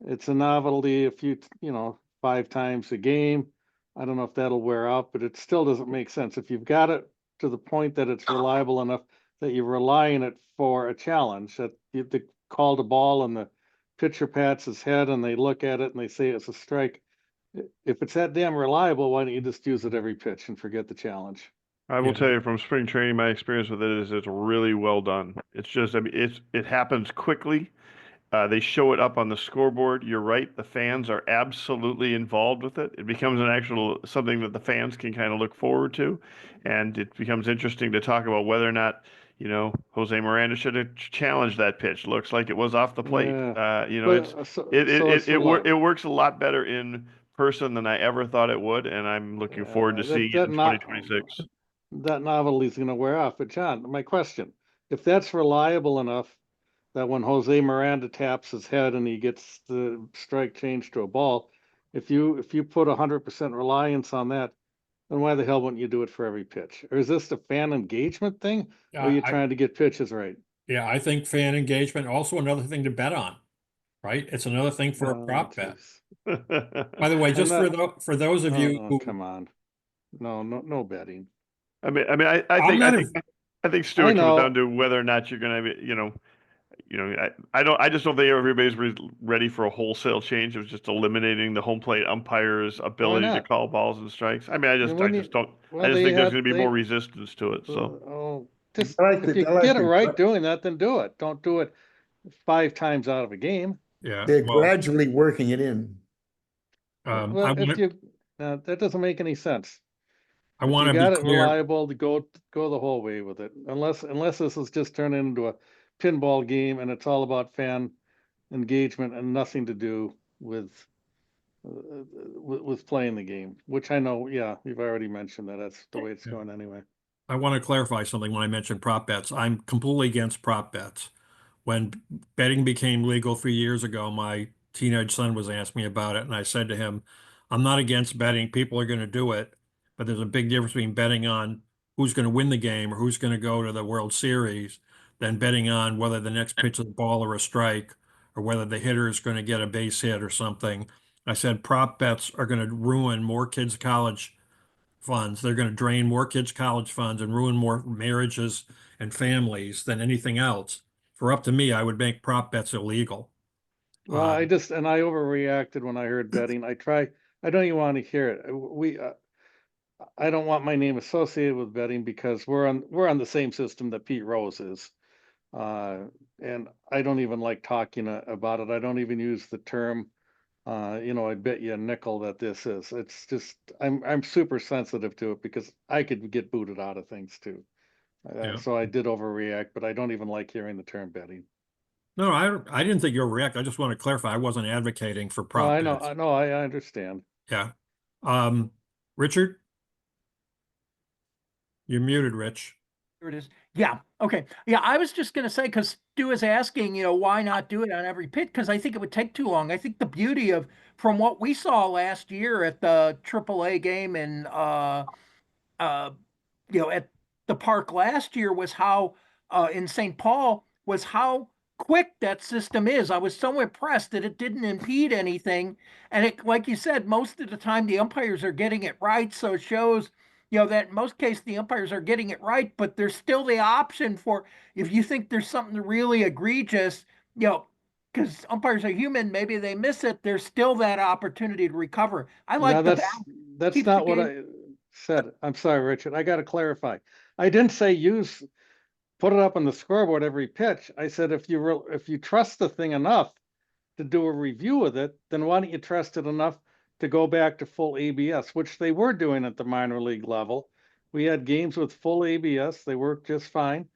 It's a novelty a few, 5 times a game. I don't know if that'll wear out, but it still doesn't make sense. If you've got it to the point that it's reliable enough that you rely on it for a challenge, that they call the ball and the pitcher pats his head and they look at it and they say it's a strike. If it's that damn reliable, why don't you just use it every pitch and forget the challenge? I will tell you from spring training, my experience with it is it's really well done. It's just, I mean, it happens quickly. They show it up on the scoreboard. You're right. The fans are absolutely involved with it. It becomes an actual something that the fans can kind of look forward to. And it becomes interesting to talk about whether or not, Jose Miranda should have challenged that pitch. Looks like it was off the plate. Yeah. It works a lot better in person than I ever thought it would. And I'm looking forward to seeing it in 2026. That novelty is going to wear off. But John, my question, if that's reliable enough that when Jose Miranda taps his head and he gets the strike changed to a ball, if you put 100% reliance on that, then why the hell wouldn't you do it for every pitch? Or is this a fan engagement thing? Or are you trying to get pitches right? Yeah, I think fan engagement, also another thing to bet on, right? It's another thing for a prop bet. By the way, just for those of you who come on. No betting. I think Stu, it comes down to whether or not you're going to, I just don't think everybody's ready for a wholesale change. It was just eliminating the home plate umpire's ability to call balls and strikes. I mean, I just think there's going to be more resistance to it. So, if you get it right doing that, then do it. Don't do it 5 times out of a game. Yeah, they're gradually working it in. That doesn't make any sense. I want to be got it clear. Reliable to go the whole way with it, unless this is just turned into a pinball game and it's all about fan engagement and nothing to do with playing the game. Which I know, you've already mentioned that's the way it's going anyway. I want to clarify something when I mentioned prop bets. I'm completely against prop bets. When betting became legal 3 years ago, my teenage son was asking me about it, and I said to him, I'm not against betting. People are going to do it. But there's a big difference between betting on who's going to win the game or who's going to go to the World Series than betting on whether the next pitch is a ball or a strike or whether the hitter is going to get a base hit or something. I said prop bets are going to ruin more kids' college funds. They're going to drain more kids' college funds and ruin more marriages and families than anything else. For up to me, I would make prop bets illegal. Well, I overreacted when I heard betting. I don't even want to hear it. I don't want my name associated with betting because we're on the same system that Pete Rose is. And I don't even like talking about it. I don't even use the term, I bet you a nickel that this is. It's just, I'm super sensitive to it because I could get booted out of things too. Yeah. So I did overreact, but I don't even like hearing the term betting. No, I didn't think you were react. I just want to clarify. I wasn't advocating for No, prop I know, bets. I understand. Yeah. Richard? You're muted, Rich. Here it is. Yeah. Okay. Yeah. I was just going to say, because Stu is asking, why not do it on every pitch? Because I think it would take too long. I think the beauty from what we saw last year at the AAA game and, uh, at the park last year was how, in St. Paul, was how quick that system is. I was so impressed that it didn't impede anything. And it, like you said, most of the time the umpires are getting it right. So it shows, that in most cases the umpires are getting it right, but there's still the option for if you think there's something really egregious, because umpires are human, maybe they miss it. There's still that opportunity to recover. I No, like the that's keeps not the what game. I said. I'm sorry, Richard. I got to clarify. I didn't say put it up on the scoreboard every pitch. I said if you trust the thing enough to do a review of it, then why don't you trust it enough to go back to full ABS, which they were doing at the minor league level. We had games with full ABS. They worked just fine.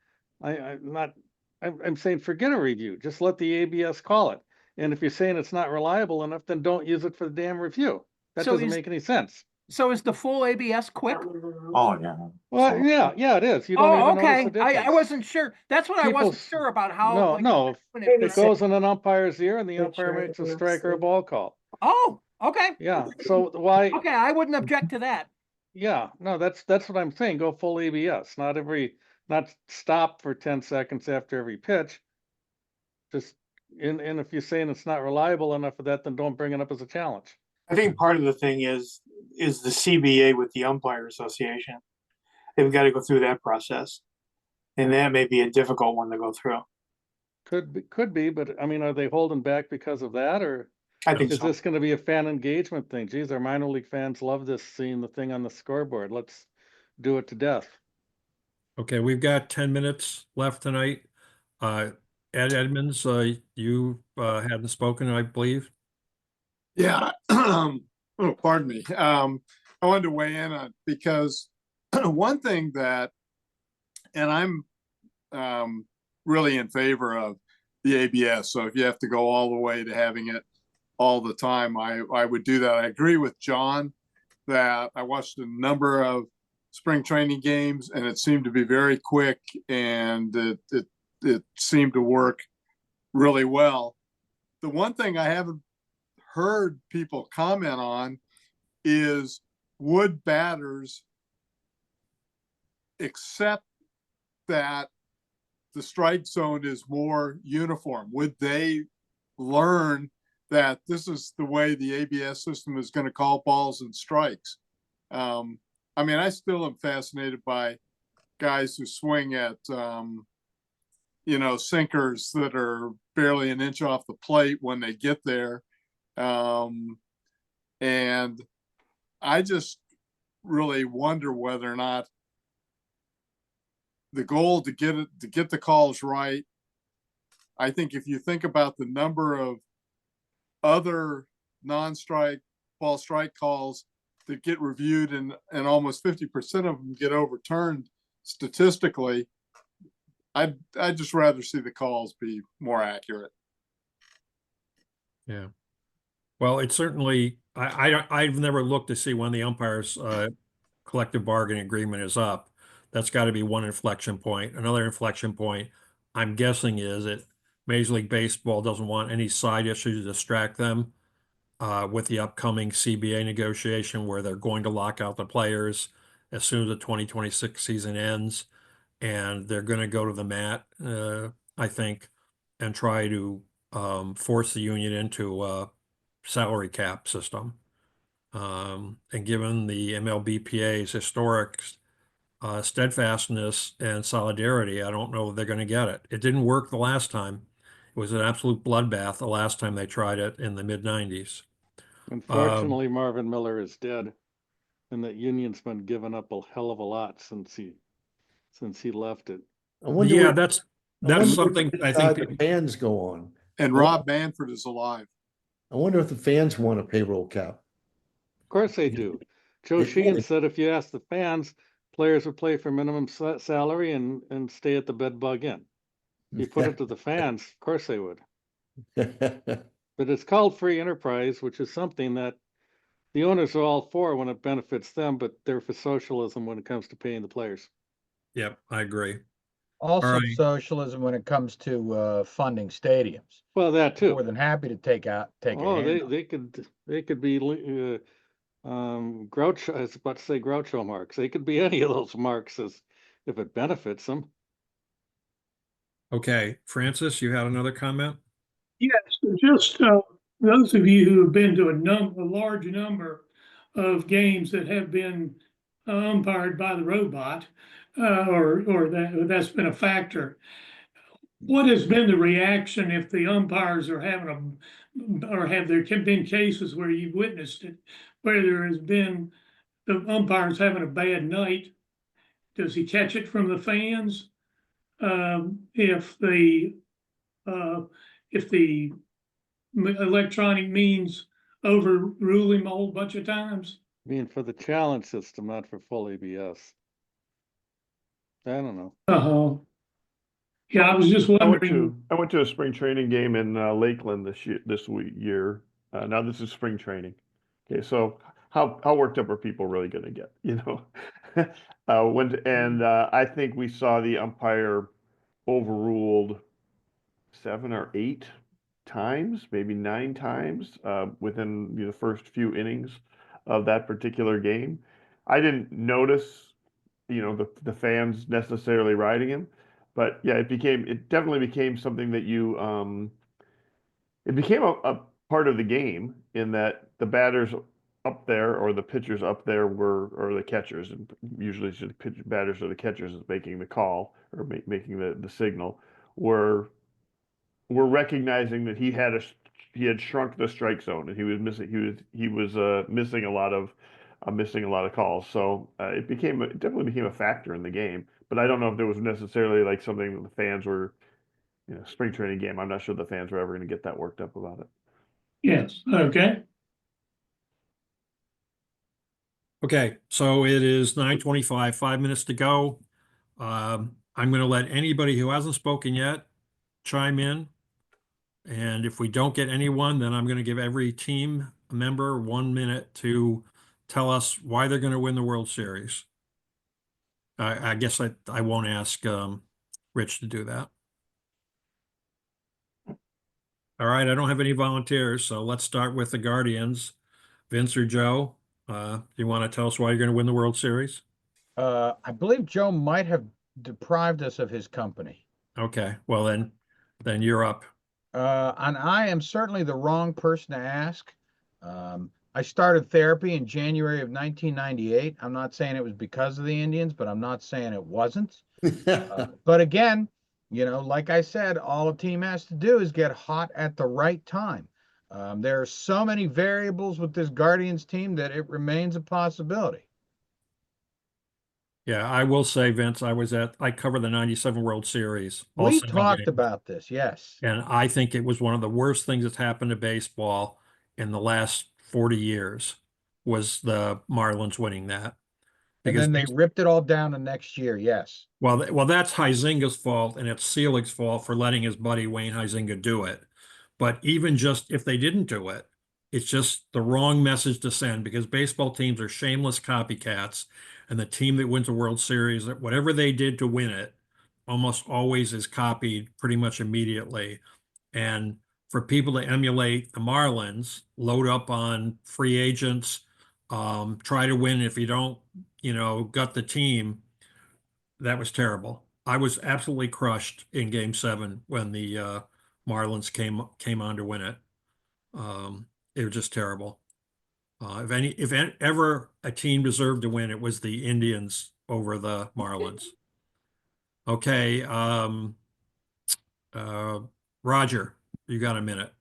I'm saying forget a review. Just let the ABS call it. And if you're saying it's not reliable enough, then don't use it for the damn review. That doesn't make any sense. So is the full ABS quick? Oh, yeah. Well, yeah, it is. You don't even notice okay. the difference. I wasn't sure. That's what I wasn't sure about how. No. It goes in an umpire's ear, and the umpire makes a strike or a ball call. Oh, okay. Yeah. So why? Okay, I wouldn't object to that. Yeah. No, that's what I'm saying. Go full ABS. Not stop for 10 seconds after every pitch. Just and if you're saying it's not reliable enough for that, then don't bring it up as a challenge. I think part of the thing is the CBA with the umpire association. They've got to go through that process, and that may be a difficult one to go through. Could be, but I mean, are they holding back because of that, or I think is so. this going to be a fan engagement thing? Geez, our minor league fans love this, seeing the thing on the scoreboard. Let's do it to death. Okay, we've got 10 minutes left tonight. Ed Edmonds, you hadn't spoken, I believe. Yeah. Oh, pardon me. I wanted to weigh in on because one thing that, and I'm really in favor of the ABS. So if you have to go all the way to having it all the time, I would do that. I agree with John that I watched a number of spring training games and it seemed to be very quick and it seemed to work really well. The one thing I haven't heard people comment on is would batters accept that the strike zone is more uniform? Would they learn that this is the way the ABS system is going to call balls and strikes? I mean, I still am fascinated by guys who swing at, sinkers that are barely an inch off the plate when they get there. And I just really wonder whether or not the goal to get the calls right. I think if you think about the number of other non-strike ball strike calls that get reviewed and almost 50% of them get overturned statistically, I'd just rather see the calls be more accurate. Yeah. Well, it's certainly, I've never looked to see when the umpire's collective bargaining agreement is up. That's got to be one inflection point. Another inflection point, I'm guessing, is that Major League Baseball doesn't want any side issues to distract them with the upcoming CBA negotiation where they're going to lock out the players as soon as the 2026 season ends. And they're going to go to the mat, I think, and try to force the union into a salary cap system. And given the MLBPA's historic steadfastness and solidarity, I don't know if they're going to get it. It didn't work the last time. It was an absolute bloodbath the last time they tried it in the mid-90s. Unfortunately, Marvin Miller is dead. and that union's been giving up a hell of a lot since he left it. I wonder Yeah, what, that's I wonder what something I side think. the fans go on. And I Rob Manfred is alive. wonder if the fans want a payroll cap. Of course they do. Joe They Sheehan do. said if you ask the fans, players would play for minimum salary and stay at the bed bug inn. You put it to the fans, of course they would. But it's called free enterprise, which is something that the owners are all for when it benefits them, but they're for socialism when it comes to paying the players. Yep, I agree. Also right. socialism when it comes to funding stadiums. Well, that too. More than happy to take a Oh, hand on. they could be Groucho. I was about to say Groucho marks. They could be any of those marks if it benefits them. Okay, Francis, you had another comment? Yes, just those of you who have been to a large number of games that have been umpired by the robot, or that's been a factor. What has been the reaction if the umpires are having or have there been cases where you've witnessed it, where there has been the umpires having a bad night? Does he catch it from the fans? If the electronic means overrule him a whole bunch of times? I mean, for the challenge system, not for full ABS. I don't know. Uh-huh. Yeah, I was just wondering. I went to a spring training game in Lakeland this year. Now this is spring training. Okay, so how worked up are people really going to get? You know, I think we saw the umpire overruled 7 or 8 times, maybe 9 times within the first few innings of that particular game. I didn't notice, the fans necessarily riding him, but yeah, it definitely became something that it became a part of the game in that the batters up there or the pitchers up there or the catchers, and usually it's the batters or the catchers is making the call or making the signal, were recognizing that he had shrunk the strike zone and he was missing a lot of calls. So it definitely became a factor in the game. But I don't know if there was necessarily like something that the fans were, spring training game. I'm not sure the fans were ever going to get that worked up about it. Yes, okay. Okay, so it is 9:25, 5 minutes to go. I'm going to let anybody who hasn't spoken yet chime in. And if we don't get anyone, then I'm going to give every team member 1 minute to tell us why they're going to win the World Series. I guess I won't ask Rich to do that. All right, I don't have any volunteers, so let's start with the Guardians. Vince or Joe, do you want to tell us why you're going to win the World Series? I believe Joe might have deprived us of his company. Okay, well then you're up. And I am certainly the wrong person to ask. I started therapy in January of 1998. I'm not saying it was because of the Indians, but I'm not saying it wasn't. But again, like I said, all a team has to do is get hot at the right time. There are so many variables with this Guardians team that it remains a possibility. Yeah, I will say, Vince, I covered the 97 World Series. We talked about this, yes. And I think it was one of the worst things that's happened to baseball in the last 40 years was the Marlins winning that. And then they ripped it all down the next year, yes. Well, that's Huizinga's fault, and it's Selig's fault for letting his buddy Wayne Huizinga do it. But even just if they didn't do it, it's just the wrong message to send because baseball teams are shameless copycats, and the team that wins a World Series, whatever they did to win it, almost always is copied pretty much immediately. And for people to emulate the Marlins, load up on free agents, try to win if you don't, gut the team, that was terrible. I was absolutely crushed in Game 7 when the Marlins came on to win it. It was just terrible. If ever a team deserved to win, it was the Indians over the Marlins. Okay, Roger, you got a minute.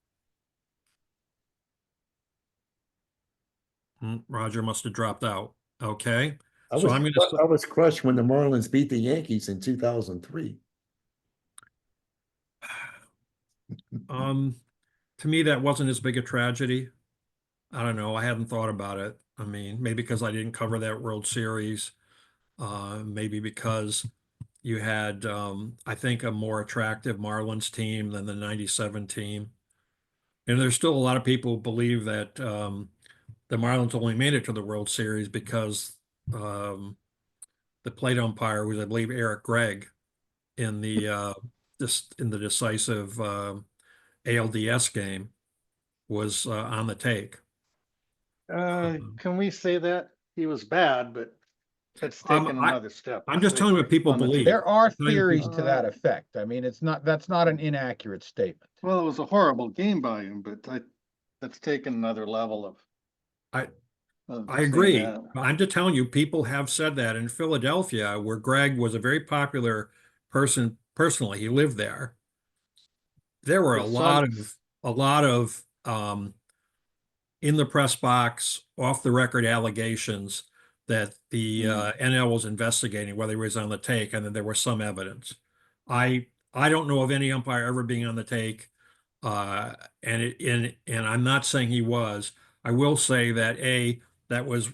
Roger must have dropped out. Okay, I so was, I'm going to. I was crushed when the Marlins beat the Yankees in 2003. To me, that wasn't as big a tragedy. I don't know. I hadn't thought about it. I mean, maybe because I didn't cover that World Series. Maybe because you had, I think, a more attractive Marlins team than the '97 team. And there's still a lot of people who believe that the Marlins only made it to the World Series because the plate umpire was, I believe, Eric Gregg in the decisive ALDS game was on the take. Can we say that? He was bad, but it's taken another step. I'm just telling you what people believe. There are I'm telling you theories people- to that effect. I mean, that's not an inaccurate statement. Well, it was a horrible game by him, but that's taken another level of. I saying agree. that. I'm just telling you, people have said that in Philadelphia, where Greg was a very popular person personally. He lived there. There were a The lot Suns- of in the press box, off the record allegations that the NL was investigating whether he was on the take, and then there was some evidence. I don't know of any umpire ever being on the take, and I'm not saying he was. I will say that that was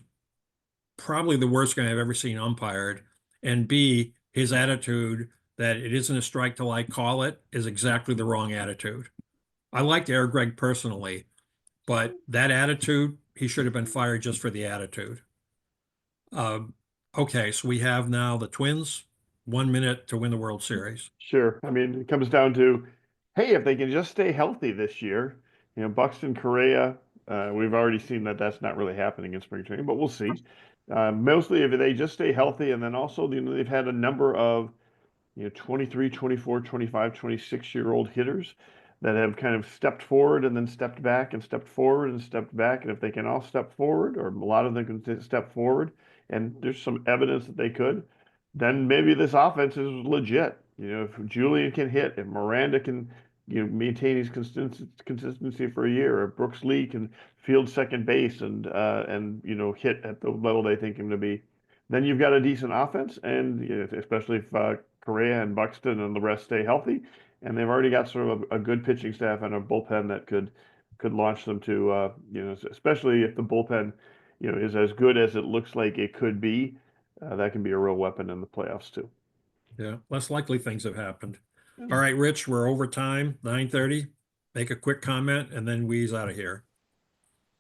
probably the worst game I've ever seen umpired, and B, his attitude that it isn't a strike till I call it is exactly the wrong attitude. I liked Eric Gregg personally, but that attitude, he should have been fired just for the attitude. Okay, so we have now the Twins, 1 minute to win the World Series. Sure. I mean, it comes down to, hey, if they can just stay healthy this year, Buxton, Correa, we've already seen that that's not really happening in spring training, but we'll see. Mostly if they just stay healthy, and then also, they've had a number of, 23, 24, 25, 26-year-old hitters that have kind of stepped forward and then stepped back and stepped forward and stepped back. And if they can all step forward, or a lot of them can step forward, and there's some evidence that they could, then maybe this offense is legit. If Julian can hit, if Miranda can, maintain his consistency for a year, or Brooks Lee can field second base and hit at the level they think him to be, then you've got a decent offense, and especially if Correa and Buxton and the rest stay healthy, and they've already got sort of a good pitching staff and a bullpen that could launch them to, especially if the bullpen, is as good as it looks like it could be, that can be a real weapon in the playoffs too. Yeah, less likely things have happened. All right, Rich, we're over time, 9:30. Make a quick comment and then we's out of here.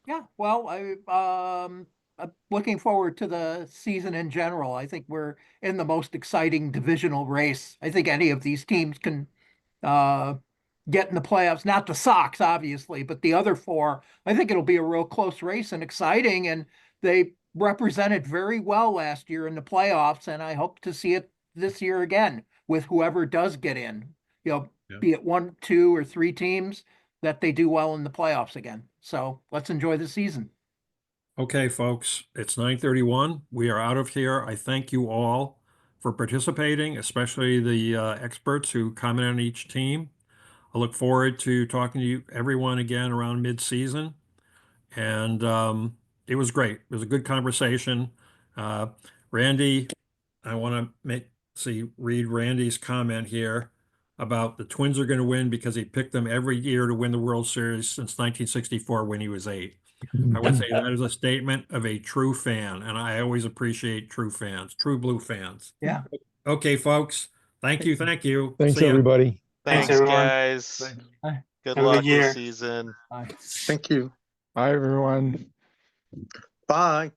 Yeah, well, I'm looking forward to the season in general. I think we're in the most exciting divisional race. I think any of these teams can get in the playoffs. Not the Sox, obviously, but the other four. I think it'll be a real close race and exciting. And they represented very well last year in the playoffs, and I hope to see it this year again with whoever does get in. Be it 1, 2, or 3 teams, that they do well in the playoffs again. So let's enjoy the season. Okay, folks, it's 9:31. We are out of here. I thank you all for participating, especially the experts who comment on each team. I look forward to talking to you, everyone, again around mid-season. And it was great. It was a good conversation. Randy, I want to read Randy's comment here about the Twins are going to win because he picked them every year to win the World Series since 1964 when he was 8. I would say that is a statement of a true fan, and I always appreciate true fans, true blue fans. Yeah. Okay, folks. Thank you. Thank you. Thanks, See ya. everybody. Thanks, everyone. guys. Bye. Good Have a good luck year. this season. Thank you. Bye, everyone. Bye.